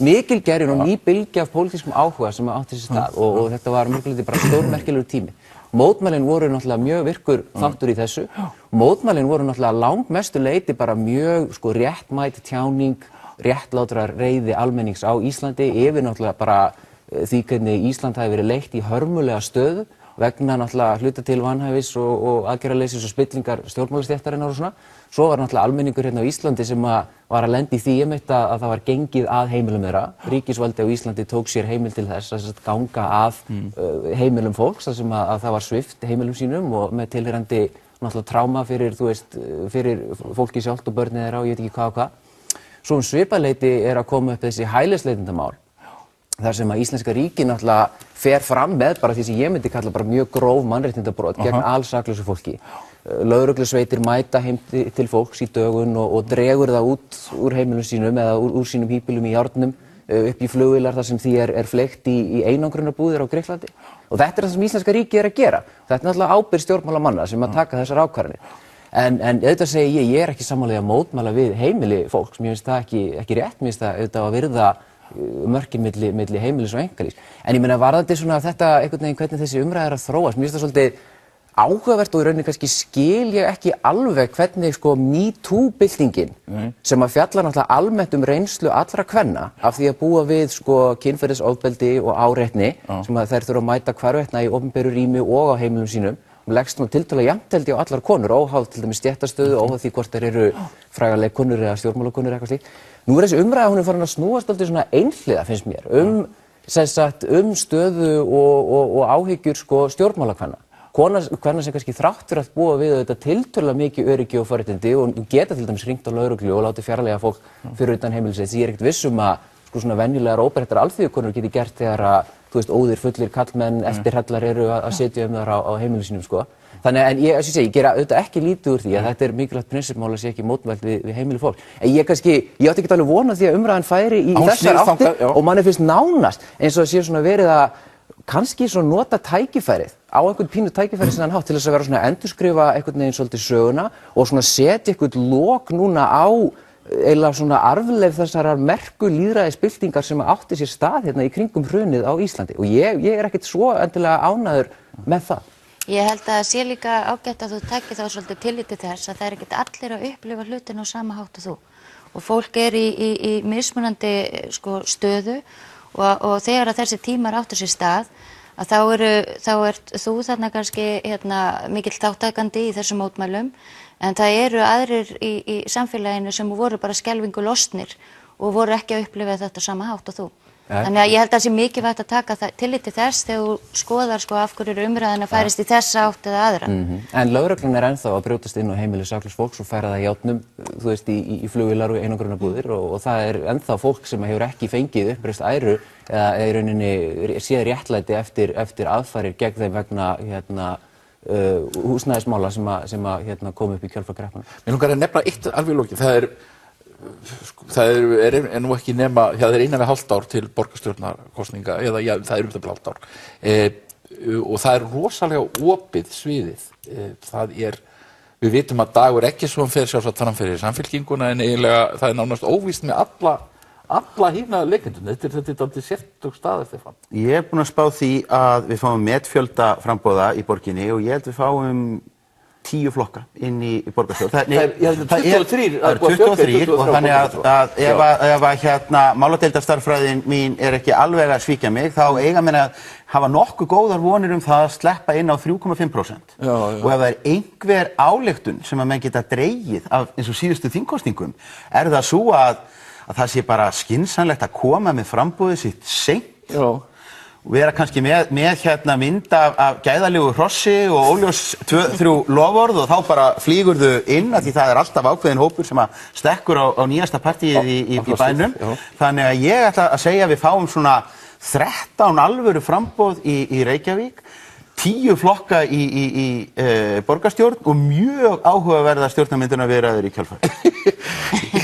mikil gerjun og ný bylgja af pólitískum áhuga sem átti sér stað og þetta var mjög bara stórmerkilegur tími. Mótmælin voru náttúrulega mjög virkur þáttur í þessu. Mótmælin voru náttúrulega langmestu leyti bara mjög réttmæt tjáning, réttlátrar reiði almennings á Íslandi yfir náttúrulega bara því hvernig Ísland hafi verið leitt í hörmulega stöðu vegna náttúrulega hluta til vanhæfis og aðgerðarleysis og spillingar stjórnmálastéttarinnar og svona. Svo var náttúrulega almenningur hérna á Íslandi sem var að lenda í því að það var gengið að heimilum þeirra. Ríkisvaldi á Íslandi tók sér heimil til þess að ganga að heimilum fólks þar sem að það var svipt heimilum sínum og með tilheyrandi náttúrulega tráma fyrir fólki sjálft og börnin þeirra og ég veit ekki hvað og hvað. Svo svipað leyti að koma upp þessi hælisleitendamál þar sem að íslenska ríki náttúrulega fer fram með bara því sem ég myndi kalla bara mjög gróf mannréttindabrot gegn alsaklausu fólki. Lögreglusveitir mæta heim til fólks í dögun og dregur það út úr heimilum sínum eða úr sínum híbýlum í járnum upp í flugvélar þar sem því er fleygt í einangrunarbúðir á Grikklandi. Og þetta það sem íslenska ríki að gera. Þetta náttúrulega ábyrgð stjórnmálamanna sem að taka þessar ákvarðanir. En auðvitað segi ég ekki sammála að mótmæla við heimili fólks, mér finnst það ekki rétt, mér finnst það auðvitað að virða mörkin milli heimilis og einkalífs. En ég meina varðandi svona þetta einhvern veginn hvernig þessi umræða að þróast, mér finnst það svolítið áhugavert og í rauninni kannski skil ég ekki alveg hvernig sko MeToo-byltingin sem að fjalla náttúrulega almennt reynslu allra kvenna af því að búa við sko kynferðisofbeldi og áreitni sem að þær þurfa að mæta hvarvetna í opinberu rými og á heimilum sínum leggst nú tiltölulega jafnt held ég á allar konur óháð til dæmis stéttastöðu, óháð því hvort þær eru frægar leikkonur eða stjórnmálakonur eitthvað slíkt. Nú þessi umræða hún farin að snúast dálítið svona einhliða finnst mér sem sagt stöðu og áhyggjur sko stjórnmálakvenna. Kvenna sem kannski þrátt fyrir að búa við þetta tiltölulega mikið öryggi og forréttindi og geta til dæmis hringt á lögreglu og látið fjarlægja fólk fyrir utan heimilisins. Ég ekkert viss að sko svona venjulegar óbreyttar alþýðukonur geti gert þegar að þú veist óðir fullir kallmenn eftirhellar eru að setja þar á heimilinu sínum sko. Þannig en ég gera auðvitað ekki lítið úr því að þetta mikilvægt prinsipmál að sé ekki mótmælt við heimili fólk. En ég átti ekki alveg vona því að umræðan færi í þessar áttir og manni finnst nánast eins og það sé svona verið að kannski svona nota tækifærið á einhvern pínu tækifærið sem hann hátt til þess að vera svona endurskrifa einhvern veginn svolítið söguna og svona setja einhvern lok núna á eiginlega svona arfleif þessarar merku lýðræðisbyltingar sem átti sér stað hérna í kringum hrunið á Íslandi og ég ekkert svo endilega ánægður með það. Ég held að það sé líka ágætt að þú takir þá svolítið tilliti þess að það ekkert allir að upplifa hlutin á sama hátt og þú og fólk í mismunandi sko stöðu og þegar að þessi tímar áttu sér stað að þá ert þú þarna kannski mikill þátttakandi í þessum mótmælum en það eru aðrir í samfélaginu sem voru bara skelfingu lostnir og voru ekki að upplifa þetta sama hátt og þú. Þannig að ég held að það sé mikilvægt að taka tillit til þess þegar þú skoðar sko af hverju umræðan að færist í þessa átt eða aðra. En lögreglan ennþá að brjótast inn á heimili saklaus fólks og færa það játnum, þú veist, í flugvélar og einangrunarbúðir og það ennþá fólk sem hefur ekki fengið uppreist æru eða í rauninni séð réttlæti eftir aðfarir gegn þeim vegna húsnæðismála sem kom upp í kjölfar kreppunnar. Mér langar að nefna eitt alveg í lokin. Það er nú ekki nema, það er 1,5 ár til borgarstjórnarkosninga eða það er hálft ár og það er rosalega opið sviðið. Við vitum að Dagur Eggertsson fer sjálfsagt fram fyrir Samfylkinguna en eiginlega það er nánast óvíst með alla hína leikendum. Þetta er dálítið sérstök staða Stefán. Ég búinn að spá því að við fáum metfjölda framboða í borginni og ég held við fáum 10 flokka inn í borgarstjórn. Það er 23 og þannig að ef máladeildarstarffræðin mín er ekki alveg að svíkja mig þá eiga menn að hafa nokkuð góðar vonir það að sleppa inn á 3,5%. Og ef það er einhver ályktun sem að menn geta dregið af eins og síðustu þingkosningum það svo að það sé bara skynsamlegt að koma með framboðið sitt seint og vera kannski með mynd af gæðalegu hrossi og óljós 2-3 loforð og þá bara flýgurðu inn af því það er alltaf ákveðin hópur sem að stekkur á nýjasta partíið í bænum. Þannig að ég ætla að segja að við fáum svona 13 alvöru framboð í Reykjavík, 10 flokka í borgarstjórn og mjög áhugaverða stjórnarmyndunarviðræður í kjölfar.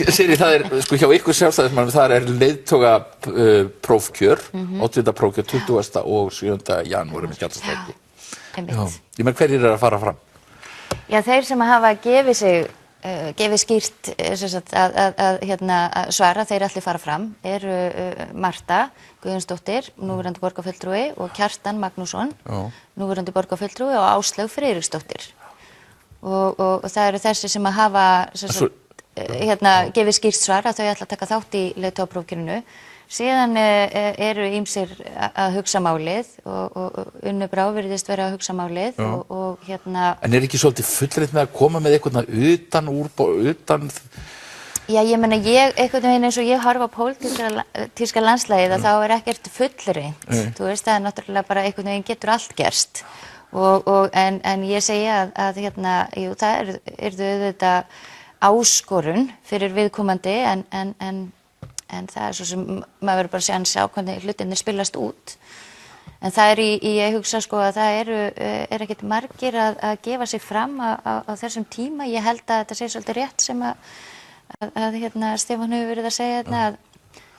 Sirrí, það er sko hjá ykkur sjálfstæðismönnum þar er leiðtoga prófkjör, oddvita prófkjör 20. og 7. janúar með Skjaldastræti. Ég meina hverjir að fara fram? Já, þeir sem hafa gefið skýrt að svara þeir allir fara fram eru Marta Guðjónsdóttir, núverandi borgarfulltrúi og Kjartan Magnússon, núverandi borgarfulltrúi og Áslaug Friðriksdóttir. Og það eru þessi sem að hafa gefið skýrt svar að þau ætla að taka þátt í leiðtogaprófkjörinu. Síðan eru ýmsir að hugsa málið og Unnur Brá virðist vera að hugsa málið og En er ekki svolítið fullreynt með að koma með eitthvað utan Já, ég meina einhvern veginn eins og ég horfa á pólitíska landslægið að þá er ekkert fullreynt. Þú veist, það er náttúrulega bara einhvern veginn getur allt gerst. En ég segi að jú, það yrðu auðvitað áskorun fyrir viðkomandi en það er svo sem maður verður bara að sjá hvernig hlutinir spilast út. En það er ég hugsa sko að það er ekkert margir að gefa sig fram á þessum tíma. Ég held að þetta sé svolítið rétt sem að Stefán hefur verið að segja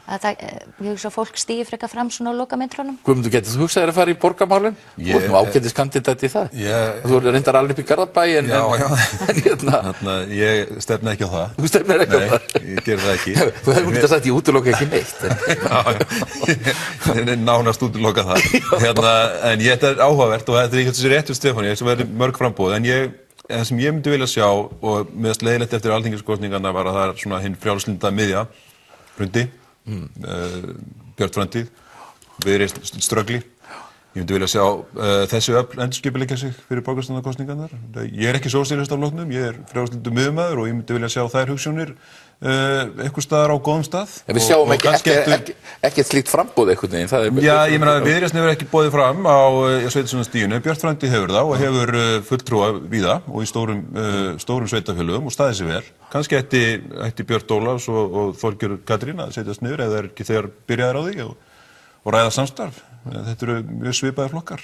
ég hugsa að fólk stígi frekar fram svona á lokametrunum. Guðmundur, getur þú hugsað þér að fara í borgarmálin? Þú ert nú ágætis kandidat í það. Þú reyndar alveg upp í Garðabæ en hérna, ég stefni ekki á það. Þú stefnir ekki á það? Nei, ég ger það ekki. Þú hefur getað sagt ég útiloka ekki neitt. Ég nánast útiloka það. En þetta áhugavert og þetta ekki þessi réttur Stefáni, sem verður mörg framboð, en það sem ég myndi vilja sjá og meðast leiðilegt eftir alþingiskosningarnar var að það svona hinn frjálslynda miðja hrundi, Björt framtíð, Viðreisn ströggli. Ég myndi vilja sjá þessi öfl endurskipuleggja sig fyrir borgarstjórnarkosningarnar. Ég ekki sósíalista af flokknum, ég frjálslyndur miðjumaður og ég myndi vilja sjá þær hugsjónir einhvers staðar á góðum stað. En við sjáum ekki slíkt framboð einhvern veginn. Já, ég meina Viðreisn hefur ekki boðið fram á sveitarstjórnarstiginu, Björt framtíð hefur það og hefur fulltrúa víða og í stórum sveitarfélögum og staðið sig vel. Kannski ætti Björt Ólafs og Þorgerður Katrín að setjast niður ef það ekki þegar byrjaðir á því og ræða samstarf. Þetta eru mjög svipaðir flokkar.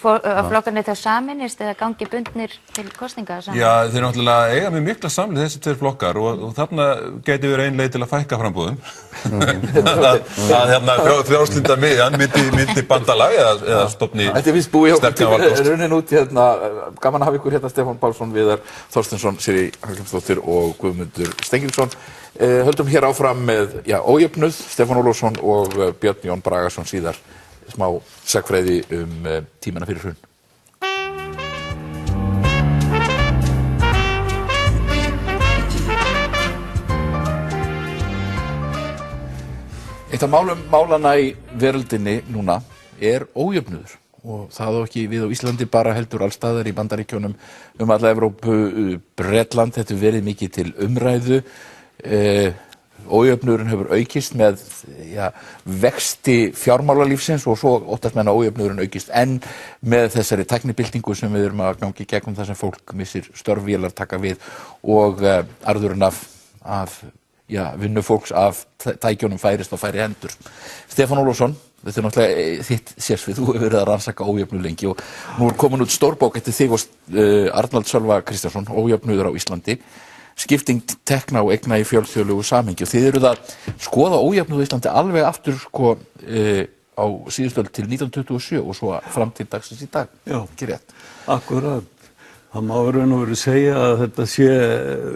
Flokkarnir þá saminist eða gangi bundnir til kosninga saman? Já, þeir náttúrulega eiga mjög mikla samleið þessi tveir flokkar og þarna gæti verið ein leið til að fækka framboðum. Frjálslynda miðjan myndi bandalag eða stofni sterkan valkost. Þetta er vist búið hjá runnin út gaman að hafa ykkur Stefán Pálsson, Viðar Þorsteinsson, Sirrí Hallgrímsdóttir og Guðmundur Steingrímsson. Höldum hér áfram með ójöfnuð, Stefán Ólafsson og Björn Jón Bragason síðar. Smá sagnfræði tímana fyrir hrun. Eitt af málana í veröldinni núna ójöfnuður og það á ekki við á Íslandi bara heldur allstaðar í Bandaríkjunum alla Evrópu, Bretland, þetta hefur verið mikið til umræðu. Ójöfnuðurinn hefur aukist með vexti fjármálalífsins og svo óttast menn að ójöfnuðurinn aukist enn með þessari tæknibyltingu sem við erum að gangi gegnum þar sem fólk missir störf, vélar taka við og arðurinn af vinnu fólks af tækjunum færist á færi hendur. Stefán Ólafsson, þetta er náttúrulega þitt sérsvið, þú hefur verið að rannsaka ójöfnuð lengi og nú komin út stórbók eftir þig og Arnald Sölva Kristjánsson, Ójöfnuður á Íslandi. Skipting tekna og eigna í fjölþjóðlegu samhengi og þið eruð að skoða ójöfnuð á Íslandi alveg aftur á síðustu öld til 1927 og svo fram til dagsins í dag. Já, ekki rétt? Akkurat. Það má raun og veru segja að þetta sé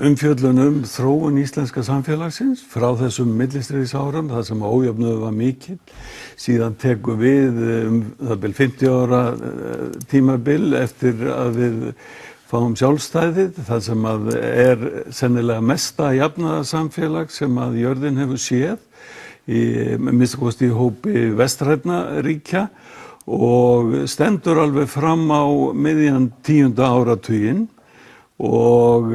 umfjöllun þróun íslenska samfélagsins frá þessum millistríðsárum, þar sem ójöfnuður var mikill. Síðan tekur við það bil 50 ára tímabil eftir að við fáum sjálfstæðið, það sem að sennilega mesta jafnaðarsamfélag sem að jörðin hefur séð, minnsta kosti í hópi vestrænna ríkja og stendur alveg fram á miðjan 10. áratuginn og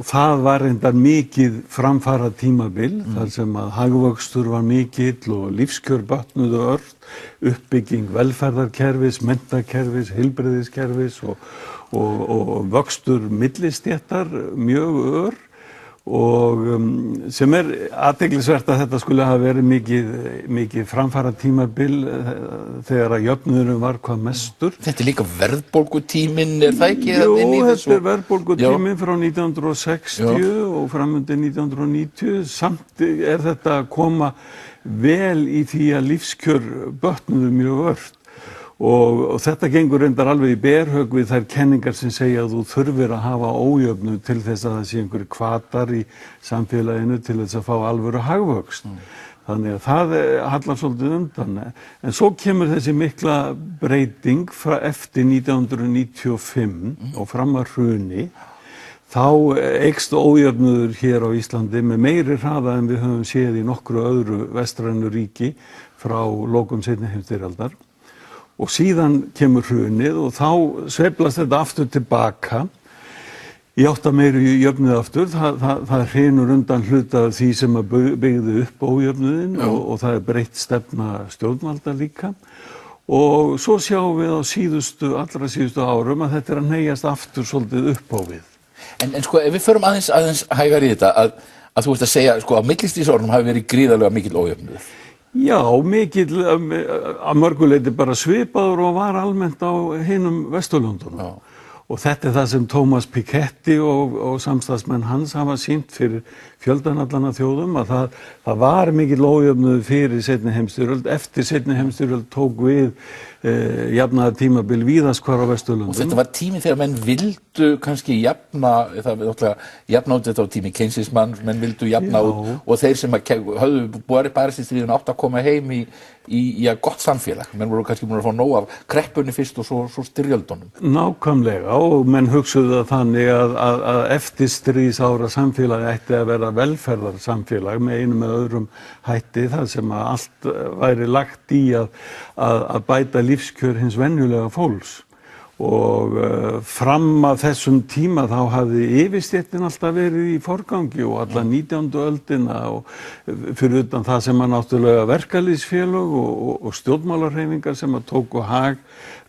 það var reyndar mikið framfara tímabil þar sem að hagvöxtur var mikill og lífskjör batnuðu ört, uppbygging velferðarkerfis, menntakerfis, heilbrigðiskerfis og vöxtur millistéttar mjög ör og sem athyglisvert að þetta skulle hafa verið mikið framfara tímabil þegar að jöfnuðurinn var hvað mestur. Þetta líka verðbólgutíminn, það ekki? Jú, þetta verðbólgutíminn frá 1960 og framundir 1990. Samt þetta að koma vel í því að lífskjör bötnuðu mjög ört. Og þetta gengur reyndar alveg í berhögg við þær kenningar sem segja að þú þurfir að hafa ójöfnuð til þess að það sé einhverjir hvatar í samfélaginu til þess að fá alvöru hagvöxt. Þannig að það hallar svolítið undan. En svo kemur þessi mikla breyting eftir 1995 og fram að hruni. Þá eykst ójöfnuður hér á Íslandi með meiri hraða en við höfum séð í nokkru öðru vestrænu ríki frá lokum seinni heimsstyrjaldar. Og síðan kemur hrunið og þá sveiflast þetta aftur tilbaka í átt að meiri jöfnuð aftur. Það hrynur undan hluta af því sem að byggði upp ójöfnuðin og það breytt stefna stjórnvalda líka. Og svo sjáum við á allra síðustu árum að þetta að hneigjast aftur svolítið upp á við. En sko, ef við förum aðeins hægar í þetta, að þú ert að segja, sko, á millistríðsárunum hafi verið gríðarlega mikill ójöfnuður. Já, mikill að mörguleyti bara svipaður og var almennt á hinum Vesturlöndunum. Og þetta það sem Thomas Piketty og samstarfsmenn hans hafa sýnt fyrir fjöldanallana þjóðum að það var mikill ójöfnuður fyrir seinni heimsstyrjöld. Eftir seinni heimsstyrjöld tók við jafnaðar tímabil víðast hvar á Vesturlöndum. Og þetta var tími þegar menn vildu kannski jafna, það var jafna út þetta á tími Keynesismann, menn vildu jafna út og þeir sem höfðu barist í stríðinu áttu að koma heim í gott samfélag. Menn voru kannski búin að fá nóg af kreppunni fyrst og svo styrjöldunum. Nákvæmlega og menn hugsuðu það þannig að eftir stríðsára samfélagi ætti að vera velferðarsamfélag með einum eða öðrum hætti þar sem að allt væri lagt í að bæta lífskjör hins venjulega fólks og fram að þessum tíma þá hafði yfirstéttin alltaf verið í forgangi og alla 19. öldina og fyrir utan það sem að náttúrulega verkalýðsfélög og stjórnmálahreyfingar sem að tóku hag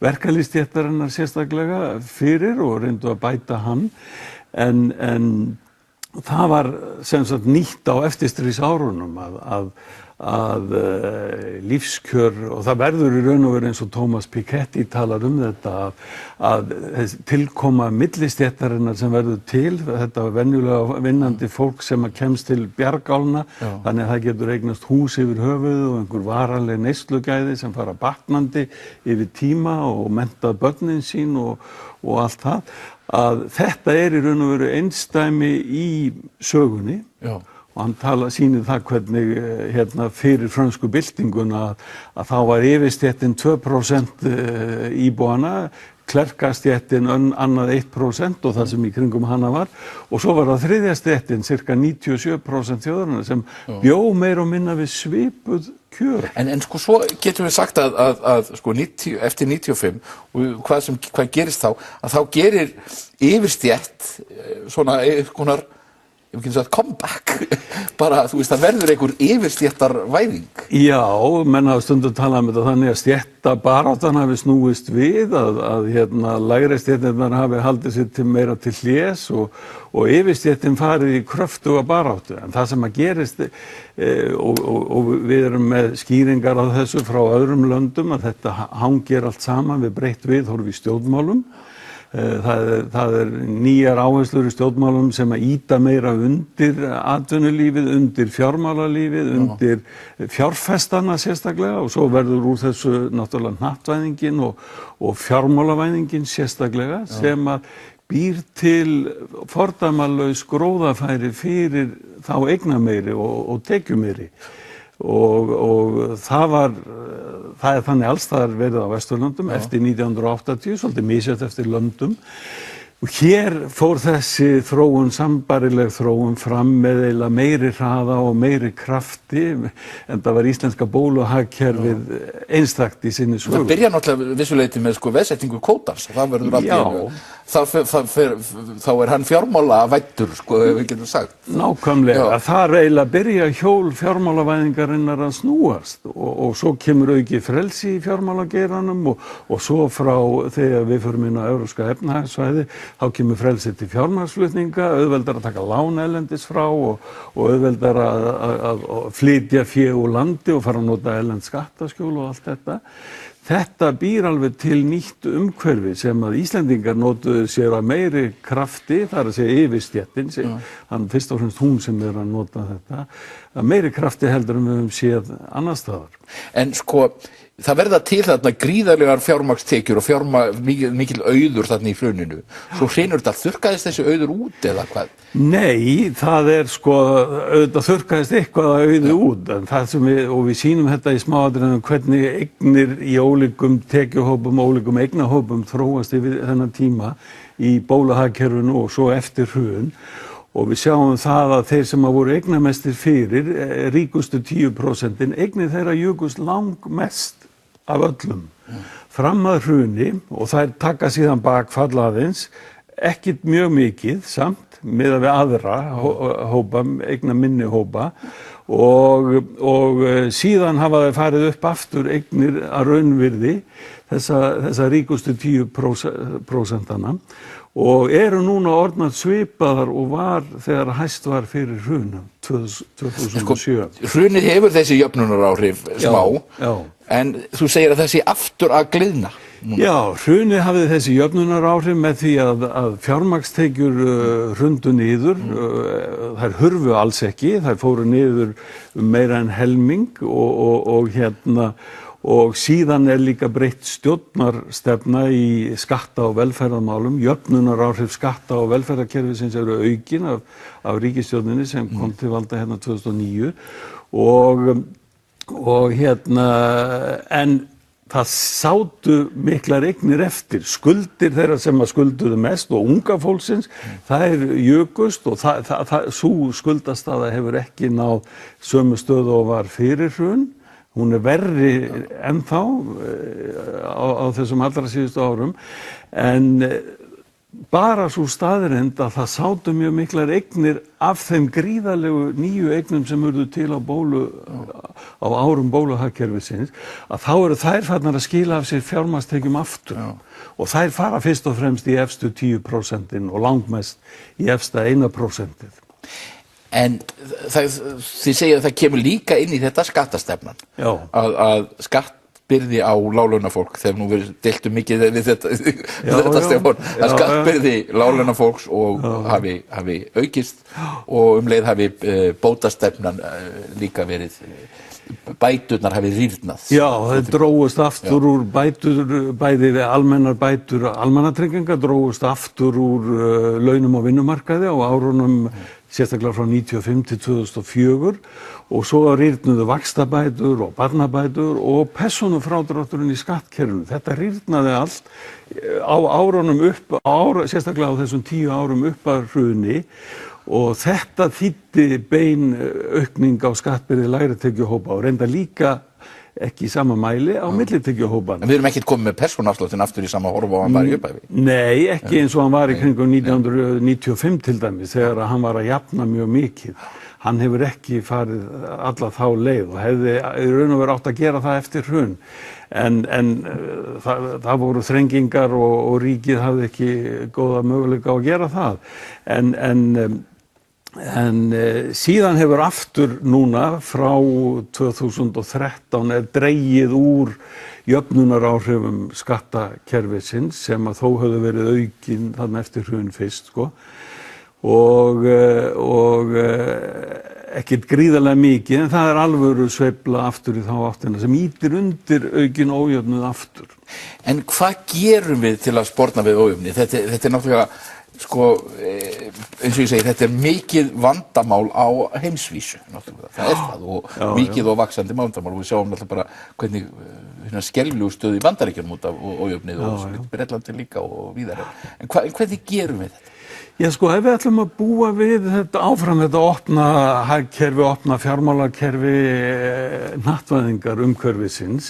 verkalýðsstéttarinnar sérstaklega fyrir og reyndu að bæta hann en það var sem sagt nýtt á eftirstríðsárunum að lífskjör og það verður í raun og veru eins og Thomas Piketty talar þetta að tilkoma millistéttarinnar sem verður til þetta venjulega vinnandi fólk sem að kemst til bjargálna þannig að það getur eignast hús yfir höfuð og einhver varanleg neyslugæði sem fara batnandi yfir tíma og mennta börnin sín og allt það að þetta í raun og veru einsdæmi í sögunni og hann sýnir það hvernig fyrir frönsku byltinguna að þá var yfirstéttin 2% íbúanna, klerkastéttin annað 1% og það sem í kringum hana var og svo var það þriðja stéttin, cirka 97% þjóðarinnar sem bjó meira og minna við svipuð kjör. En sko svo getum við sagt að sko eftir 95 og hvað gerist þá gerir yfirstétt svona einhverjar ég hef ekki sagt comeback, bara þú veist það verður einhver yfirstéttarvæðing. Já, menn hafa stundum talað um þetta þannig að stéttabaráttan hafi snúist við, að lægri stéttirnar hafi haldið sér meira til hlés og yfirstéttin farið í kröftuga baráttu. En það sem að gerist, og við erum með skýringar á þessu frá öðrum löndum, að þetta hangir allt saman við breytt viðhorf í stjórnmálum. Það nýjar áherslur í stjórnmálum sem að ýta meira undir atvinnulífið, undir fjármálalífið, undir fjárfestana sérstaklega og svo verður úr þessu náttúrulega hnattvæðingin og fjármálavæðingin sérstaklega sem að býr til fordæmalaus gróðafæri fyrir þá eignameiri og tekjumeiri. Og það er þannig allstaðar verið á Vesturlöndum eftir 1980, svolítið misjafnt eftir löndum. Og hér fór þessi þróun, sambærileg þróun fram með eiginlega meiri hraða og meiri krafti en það var íslenska bóluhagkerfið einstakt í sinni sögu. Það byrja náttúrulega vissuleyti með veðsetningu kvótans, það verður alltaf, þá hann fjármálavæddur, ef við getum sagt. Nákvæmlega, þar eiginlega byrja hjól fjármálavæðingarinnar að snúast og svo kemur aukið frelsi í fjármálageiranum og svo frá þegar við förum inn á evrópska efnahagssvæði þá kemur frelsið til fjármagnsflutninga, auðveldar að taka lán erlendis frá og auðveldar að flytja fé úr landi og fara að nota erlend skattaskjól og allt þetta. Þetta býr alveg til nýtt umhverfi sem að Íslendingar notuðu sér að meiri krafti, það er að segja yfirstéttin, þannig fyrst og fremst hún sem er að nota þetta, að meiri krafti heldur en við höfum séð annar staðar. En sko, það verða til þarna gríðarlegar fjármagnstekjur og mikil auður þarna í hruninu. Svo hreinur þetta, þurrkaðist þessi auður út eða hvað? Nei, það er sko, auðvitað þurrkaðist eitthvað að auði út, en það sem við sýnum þetta í smáatriðum hvernig eignir í ólíkum tekjuhópum, ólíkum eignahópum þróast yfir þennan tíma í bólahagkerfinu og svo eftir hrun. Og við sjáum það að þeir sem voru eignamestir fyrir, ríkustu 10%, eignir þeirra jukust langmest af öllum. Fram að hruni og þær taka síðan bakfall aðeins, ekkert mjög mikið samt, miðað við aðra hópa, eigna minni hópa og síðan hafa þeir farið upp aftur eignir að raunvirði þessa ríkustu 10%-ana og eru núna orðnar svipaðar og var þegar hæst var fyrir hrunum 2007. Hrunið hefur þessi jöfnunaráhrif smá, en þú segir að þessi aftur að gliðna. Já, hrunið hafði þessi jöfnunaráhrif með því að fjármagnstekjur hrundu niður, þær hurfu alls ekki, þær fóru niður meira en helming og síðan líka breytt stjórnarstefna í skatta- og velferðarmálum, jöfnunaráhrif skatta- og velferðarkerfisins eru aukin af ríkisstjórninni sem kom til valda hérna 2009 en það sátu miklar eignir eftir, skuldir þeirra sem að skulduðu mest og unga fólksins, þær jukust og sú skuldastaða hefur ekki náð sömu stöðu og var fyrir hrun. Hún verri ennþá á þessum allra síðustu árum, en bara svo staðreynd að það sátu mjög miklar eignir af þeim gríðarlegu nýju eignum sem urðu til á árum bóluhagkerfisins, að þá eru þær farnar að skila af sér fjármagnstekjum aftur. Og þær fara fyrst og fremst í efstu 10% og langmest í efsta 1%. En þið segja að það kemur líka inn í þetta skattastefnan. Já. Að skattbyrði á láglaunafólk, þegar nú verið deilt mikið við þetta Stefán, að skattbyrði láglaunafólks og hafi aukist og leið hafi bótastefnan líka verið, bæturnar hafi rýrnað. Já, það drógust aftur úr bætur, bæði almennar bætur almannatrygginga, drógust aftur úr launum á vinnumarkaði á árunum sérstaklega frá 1995 til 2004 og svo rýrnuðu vaxtabætur og barnabætur og persónufrádrátturinn í skattkerfinu. Þetta rýrnaði allt á árunum sérstaklega á þessum 10 árum upp að hruni og þetta þýddi bein aukning á skattbyrði lægri tekjuhópa og reynda líka ekki í sama mæli á millitekjuhópana. En við erum ekkert komið með persónuafsláttinn aftur í sama horf og hann var í upphæfi? Nei, ekki eins og hann var í kringum 1995 til dæmis, þegar hann var að jafna mjög mikið. Hann hefur ekki farið alla þá leið og hefði í raun og veru átt að gera það eftir hrun. En það voru þrengingar og ríkið hafði ekki góða möguleika á að gera það. En síðan hefur aftur núna frá 2013 dregið úr jöfnunaráhrifum skattakerfisins sem að þó höfðu verið aukin þarna eftir hrun fyrst og ekkert gríðarlega mikið, en það alvöru sveifla aftur í þá áttina sem ýtir undir aukin ójöfnuð aftur. En hvað gerum við til að sporna við ójöfni? Þetta náttúrulega eins og ég segi, þetta mikið vandamál á heimsvísu, náttúrulega. Það það og mikið og vaxandi vandamál og við sjáum náttúrulega bara hvernig skelfilegu stöðu í Bandaríkjunum út af ójöfnið og Bretlandi líka og víðar. En hvernig gerum við þetta? Já, ef við ætlum að búa við þetta áfram, þetta opna hagkerfi, opna fjármálakerfi, hnattvæðingar umhverfisins,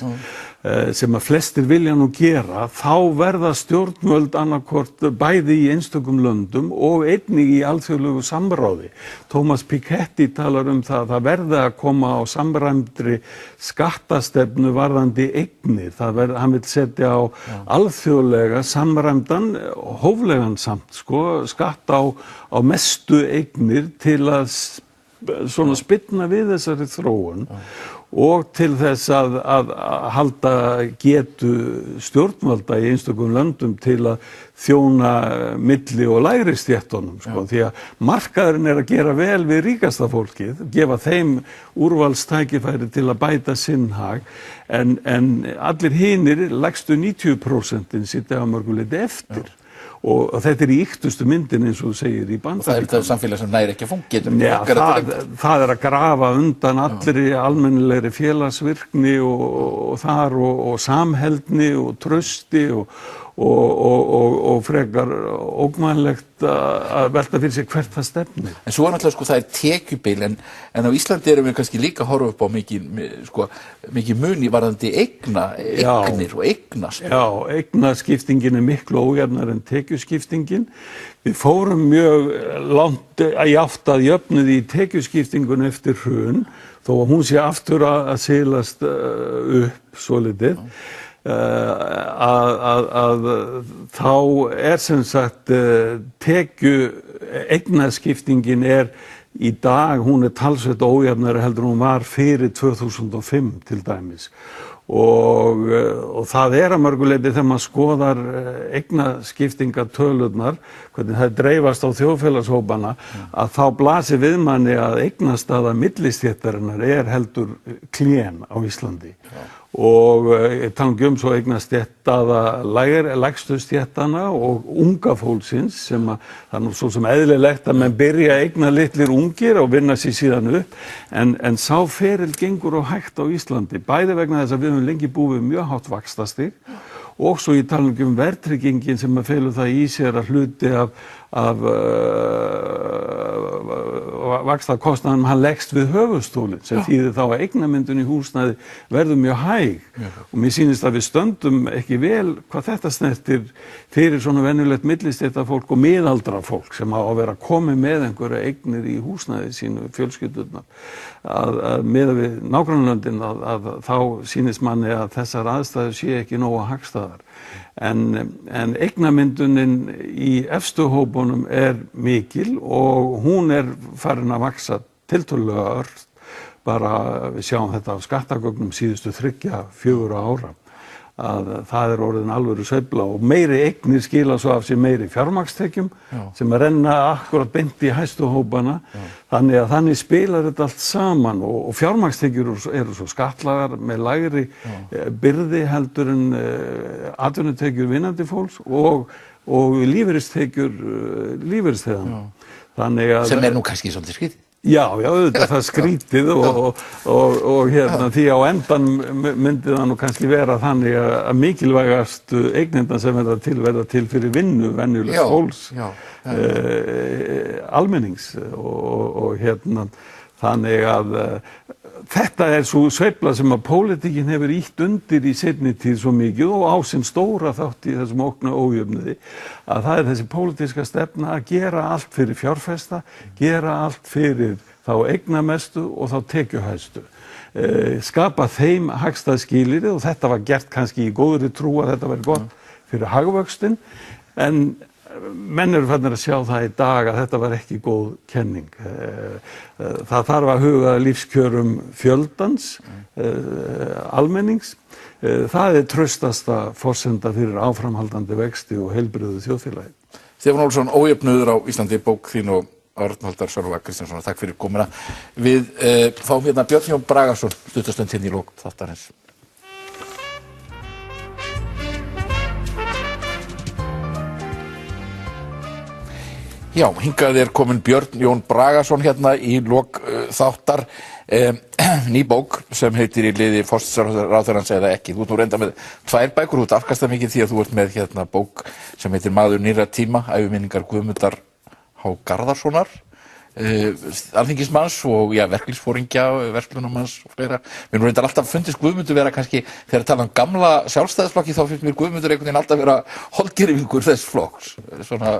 sem að flestir vilja nú gera, þá verða stjórnvöld annarkvort bæði í einstökum löndum og einnig í alþjóðlegu samráði. Thomas Piketty talar það verði að koma á samræmdri skattastefnu varðandi eignir. Hann vill setja á alþjóðlega samræmdan, hóflegan samt, skatt á mestu eignir til að spyrna við þessari þróun og til þess að halda getu stjórnvalda í einstökum löndum til að þjóna milli og lægri stéttunum, því að markaðurinn að gera vel við ríkasta fólkið, gefa þeim úrvalstækifæri til að bæta sinn hag, en allir hinir, lægstu 90% sitja á mörgu leyti eftir. Og þetta í ýktustu myndin eins og þú segir í Bandaríkjunum. Og það þetta samfélag sem næri ekki að fungera. Já, það að grafa undan allri almennilegri félagsvirkni og þar og samheldni og trausti og frekar ógnvænlegt að velta fyrir sig hvert það stefnir. En svo náttúrulega það tekjubil, en á Íslandi erum við kannski líka að horfa upp á mikið muni varðandi eignir og eignast. Já, eignaskiptingin miklu ójafnar en tekjuskiptingin. Við fórum mjög langt í átt að jöfnuði í tekjuskiptingun eftir hrun, þó að hún sé aftur að silast upp svolítið. Að þá sem sagt eignaskiptingin í dag, hún talsvert ójafnari heldur hún var fyrir 2005 til dæmis og það að mörgu leyti þegar maður skoðar eignaskiptingatölurnar, hvernig það dreifast á þjóðfélagshópana, að þá blasir við manni að eignastaða millistéttarinnar heldur klén á Íslandi. Og ég tala ekki svo eignastéttaða lægstu stéttana og unga fólksins sem það nú svo sem eðlilegt að menn byrja að eigna litlir ungir og vinna sér síðan upp en sá ferill gengur og hægt á Íslandi bæði vegna þess að við höfum lengi búið mjög hátt vaxtastig og svo ég tala ekki verðtryggingin sem að felur það í sér að hluti af vaxtakostnaðinum hann leggst við höfuðstólinn sem þýðir þá að eignamyndun í húsnæði verður mjög hæg og mér sýnist að við stöndum ekki vel hvað þetta snertir fyrir svona venjulegt millistéttarfólk og miðaldra fólk sem á að vera komið með einhverja eignir í húsnæði sínu fjölskyldurnar að miða við nágrannalöndin að þá sýnist manni að þessar aðstæður sé ekki nógu hagstæðar en eignamyndunin í efstu hópunum mikil og hún farin að vaxa tiltölulega ört bara við sjáum þetta á skattagögnum síðustu 3-4 ára að það orðin alvöru sveifla og meiri eignir skila svo af sér meiri fjármagnstekjum sem renna akkurat beint í hæstu hópana þannig spilar þetta allt saman og fjármagnstekjur eru svo skattlagðar með lægri byrði heldur en atvinnutekjur vinnandi fólks og lífeyristekjur lífeyrisþeganna. Sem nú kannski svolítið skrítið. Já, auðvitað það skrítið og því á endan myndi það nú kannski vera þannig að mikilvægastu eignirnar sem verða til fyrir vinnu venjulegs fólks almennings og þannig að þetta svo sveifla sem að pólitíkin hefur ýtt undir í seinni tíð svo mikið og á sinn stóra þátt í þessum ógna ójöfnuði að það þessi pólitíska stefna að gera allt fyrir fjárfesta, gera allt fyrir þá eignamestu og þá tekjuhæstu. Skapa þeim hagstæð skilyrði og þetta var gert kannski í góðri trú að þetta væri gott fyrir hagvöxtinn en menn eru farnir að sjá það í dag að þetta var ekki góð kenning. Það þarf að huga lífskjörum fjöldans, almennings. Það traustasta forsenda fyrir áframhaldandi vexti og heilbrigðu þjóðfélagi. Stefán Ólafsson, Ójöfnuður á Íslandi, bók þín og Arnaldar Sölva Kristjánssonar, takk fyrir komuna. Við fáum hérna Björn Jón Bragason, stuttastönd í lok þáttarins. Já, hingað kominn Björn Jón Bragason hérna í lok þáttar. Ný bók sem heitir Í liði forsætisráðherrans eða ekki. Þú ert nú reynda með 2 bækur, þú ert afkastamikil því að þú ert með hérna bók sem heitir Maður nýrra tíma, æviminningar Guðmundar H. Garðarssonar, alþingismanns og verkalýðsforingja, verslunarmanns og fleira. Mér nú reyndar alltaf fundist Guðmundur vera kannski, þegar tala gamla sjálfstæðisflokki, þá finnst mér Guðmundur einhvern veginn alltaf vera holdgervingur þess flokks. Svona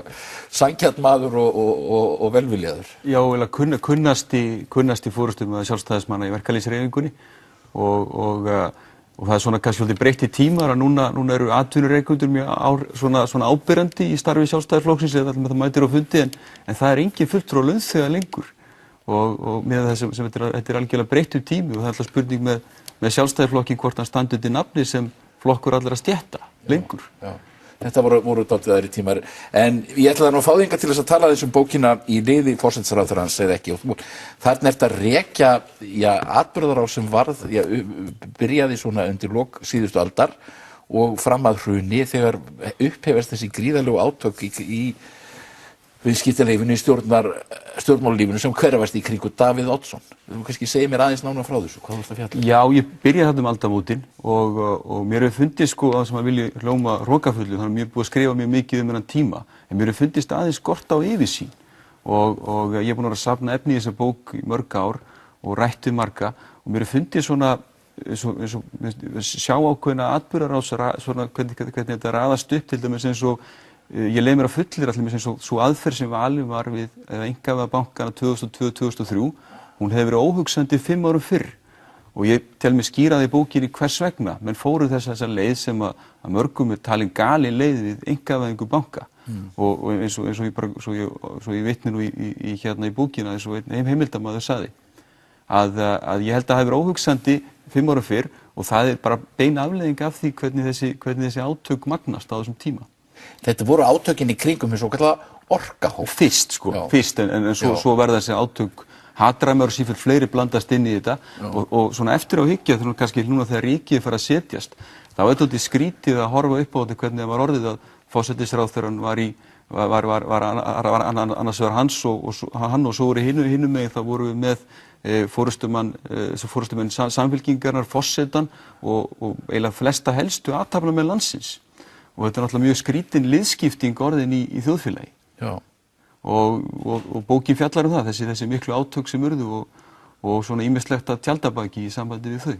sanngjarn maður og velviljaður. Já, eiginlega kunnasti forystummaður sjálfstæðismanna í verkalýðshreyfingunni og það svona kannski svolítið breytti tímar að núna eru atvinnureikendur mjög svona áberandi í starfi sjálfstæðisflokksins eða það mætir á fundi en það engin fulltrúi launþega lengur og með það sem þetta algjörlega breyttur tími og það alltaf spurning með sjálfstæðisflokkin hvort hann standi undir nafni sem flokkur allra stétta lengur. Já. Þetta voru dálítið aðrir tímar en ég ætlaði nú að fá þig hingað til þess að tala þessum bókina Í liði forsætisráðherrans eða ekki og þarna ertu að rekja atburðarás sem byrjaði svona undir lok síðustu aldar og fram að hruni þegar upphefast þessi gríðarlegu átök í viðskiptalífinu, í stjórnmálalífinu sem hverfast í kringu Davíð Oddsson. Þú kannski segir mér aðeins nánar frá þessu, hvað þú ert að fjalla? Já, ég byrjaði þarna aldamótin og mér hefur fundist það sem að vilja hljóma hrókafullu, þannig að mér er búið að skrifa mjög mikið þennan tíma, en mér hefur fundist aðeins skort á yfirsýn og ég er búin að safna efni í þessa bók í mörg ár og rætt við marga og mér hefur fundist svona sjá ákveðna atburðarás, svona hvernig þetta raðast upp til dæmis eins og ég leið mér að fullyrða allir eins og svo aðferð sem valin var við einkavæða bankana 2002-2003, hún hefði verið óhugsandi 5 árum fyrr og ég tel mig skýraði í bókinni hvers vegna, menn fóru þessa leið sem að mörgum talin galin leið við einkavæðingu banka og eins og ég vitni nú í bókina eins og einn heimildamaður sagði að ég held að það hefði verið óhugsandi 5 árum fyrr og það bara bein afleiðing af því hvernig þessi átök magnast á þessum tíma. Þetta voru átökin í kringum eins og kallar orkahóp. Fyrst en svo verða þessi átök hatræmar og sífellt fleiri blandast inn í þetta og svona eftir á hyggja þannig kannski núna þegar ríkið fara að setjast þá er þetta skrítið að horfa upp á þetta hvernig það var orðið að forsætisráðherrann var annars vegar hann og svo voru hinum megin þá voru við með forystumenn samfylkingarinnar, forsetann og eiginlega flesta helstu athafnamenn landsins og þetta er náttúrulega mjög skrítin liðskipting orðin í þjóðfélagi. Já. Og bókin fjallar það, þessi miklu átök sem urðu og svona ýmislegt að tjaldabaki í sambandi við þau.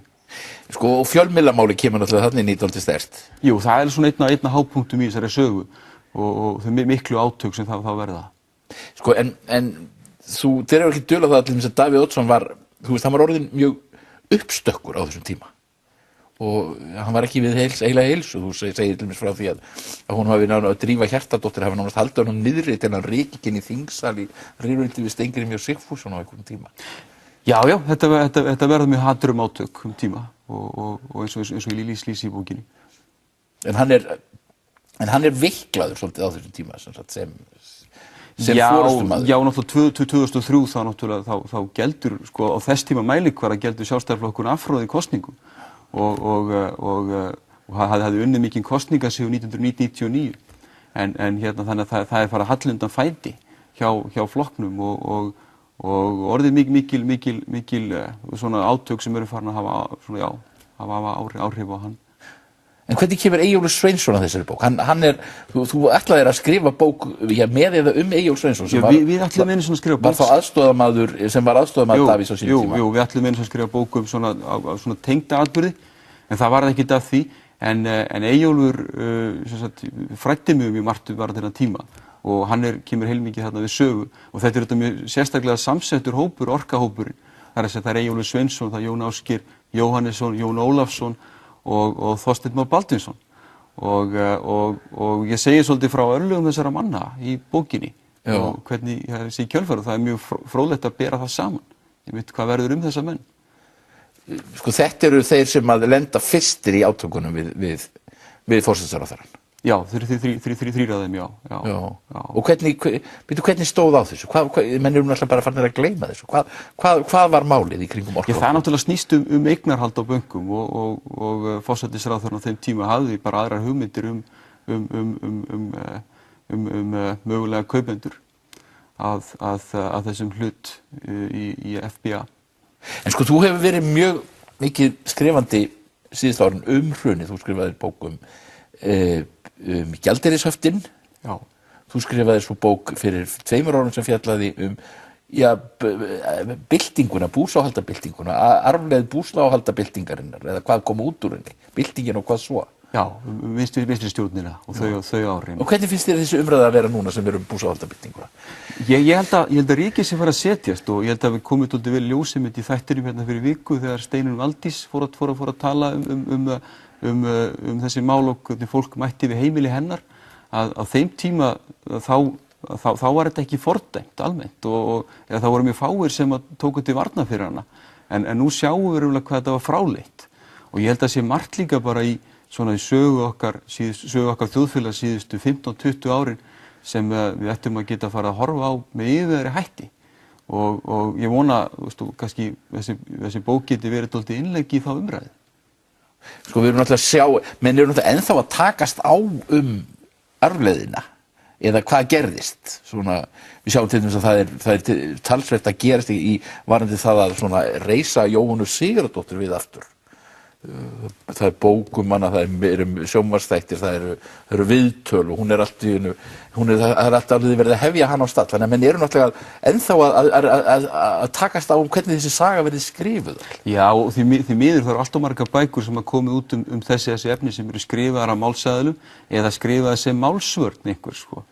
Sko, og fjölmiðlamáli kemur náttúrulega þarna inn í dálítið sterkt. Jú, það er svona einna hápunktum í þessari sögu og þau miklu átök sem það verða. Sko, en þeir eru ekki dulað það allir að Davíð Oddsson var, þú veist, hann var orðinn mjög uppstökkur á þessum tíma. Og hann var ekki við eiginlega heilsu, þú segir til dæmis frá því að hún hafi náð að Drífa Hjartardóttir hafi nánast haldið honum niðri til hann ryki ekki inn í þingsal í rýrvöldi við Steingrími og Sigfússon á einhverjum tíma. Já, þetta verða mjög haturum átök tíma og eins og ég lýsi í bókinni. En hann er veiklaður svolítið á þessum tíma sem forystumaður. Já, náttúrulega 2003 þá geldur, sko, á þess tíma mælikvarða geldur Sjálfstæðisflokkurinn afhroð í kosningum og hafði unnið mikinn kosningasig 1999 en hérna þannig að það er farið hallundan fæti hjá flokknum og orðið mikil svona átök sem eru farin að hafa áhrif á hann. En hvernig kemur Eyjólfur Sveinsson að þessari bók? Þú ætlaðir að skrifa bók með eða Eyjólf Sveinsson sem við ætluðum einu svona að skrifa bók var þá aðstoðarmaður sem var aðstoðarmaður Davíðs á sínum tíma. Jú, við ætluðum einu svona að skrifa bók svona tengda atburði en það var ekkert af því en Eyjólfur fræddi mig mjög margt var þennan tíma og hann kemur heilmikið þarna við sögu og þetta er þetta mjög sérstaklega samsettur hópur, orkahópurinn. Það er Eyjólfur Sveinsson, það er Jón Ásgeir Jóhannesson, Jón Ólafsson og Þorsteinn Már Baldvinsson og ég segi svolítið frá örlögum þessara manna í bókinni og hvernig þessi kjölfæru, það er mjög fróðlegt að bera það saman. Ég veit hvað verður þessa menn. Sko þetta eru þeir sem að lenda fyrstir í átökunum við forsætisráðherrann. Já, þeir þrír af þeim, já. Og hvernig stóð á þessu? Menn eru náttúrulega bara farnir að gleyma þessu. Hvað var málið í kringum orku? Það náttúrulega snýst eignarhald á bönkum og forsætisráðherrann á þeim tíma hafði bara aðrar hugmyndir mögulega kaupendur að þessum hlut í FBA. En sko, þú hefur verið mjög mikið skrifandi síðustu árin hrunið. Þú skrifaðir bók gjaldeyrishöftin. Já. Þú skrifaðir svo bók fyrir 2 árum sem fjallaði byltinguna, búsáhaldabyltinguna, arfleið búsáhaldabyltingarinnar, eða hvað kom út úr henni, byltingin og hvað svo. Já, vinstri stjórnina og þau árin. Og hvernig finnst þér þessi umræða að vera núna sem búsáhaldabyltinguna? Ég held að ríkið sé fara að setjast og ég held að við komum dálítið vel ljósið mitt í þættinum hérna fyrir viku þegar Steinunn Valdís fór að tala um þessi mál og hvernig fólk mætti við heimili hennar að á þeim tíma þá var þetta ekki fordæmt almennt og það voru mjög fáir sem tóku til varna fyrir hana en nú sjáum við hvað þetta var fráleitt og ég held að sé margt líka bara í sögu okkar þjóðfélags síðustu 15-20 árin sem við ættum að geta fara að horfa á með yfirvegaðri hætti og ég vona kannski þessi bók geti verið dálítið innlegg í þá umræðu. Sko við erum náttúrulega að sjá, menn eru náttúrulega ennþá að takast á arfleiðina eða hvað gerðist. Við sjáum til dæmis að það er talsvert að gerast í varðandi það að reisa Jóhönnu Sigurðardóttur við aftur. Það er bók hana, það eru sjónvarpsþættir, það eru viðtöl og hún er alltaf verið að hefja hana á stall, þannig að menn eru náttúrulega ennþá að takast á hvernig þessi saga verið skrifuð. Já, og því miður það eru alltaf margar bækur sem hafa komið út þessi efni sem eru skrifaðar á málsæðlum eða skrifaðar sem málsvörn einhver, sko.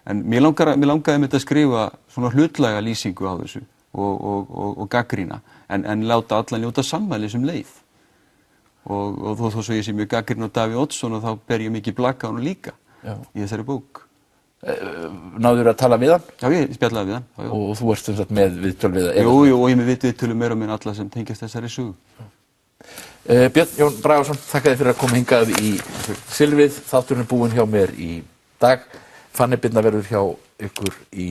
En mér langaði með þetta að skrifa svona hlutlæga lýsingu á þessu og gagnrýna en láta alla njóta sammælis leið og þó svo ég sé mjög gagnrýninn á Davíð Oddsson og þá ber ég mikið blakka á honum líka í þessari bók. náður að tala við hann? Já, ég spjallaði við hann. Já. Og þú ert sem sagt með viðtöl við hann? Jú, og ég með viðtölu meira minn alla sem tengjast þessari sögu. Björn Jón Bragason, þakka þér fyrir að koma hingað í Silfrið. Þátturinn er búinn hjá mér í dag. Fanny Birna verður hjá ykkur í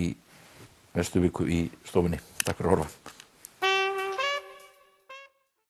næstu viku í stofunni. Takk fyrir að horfa.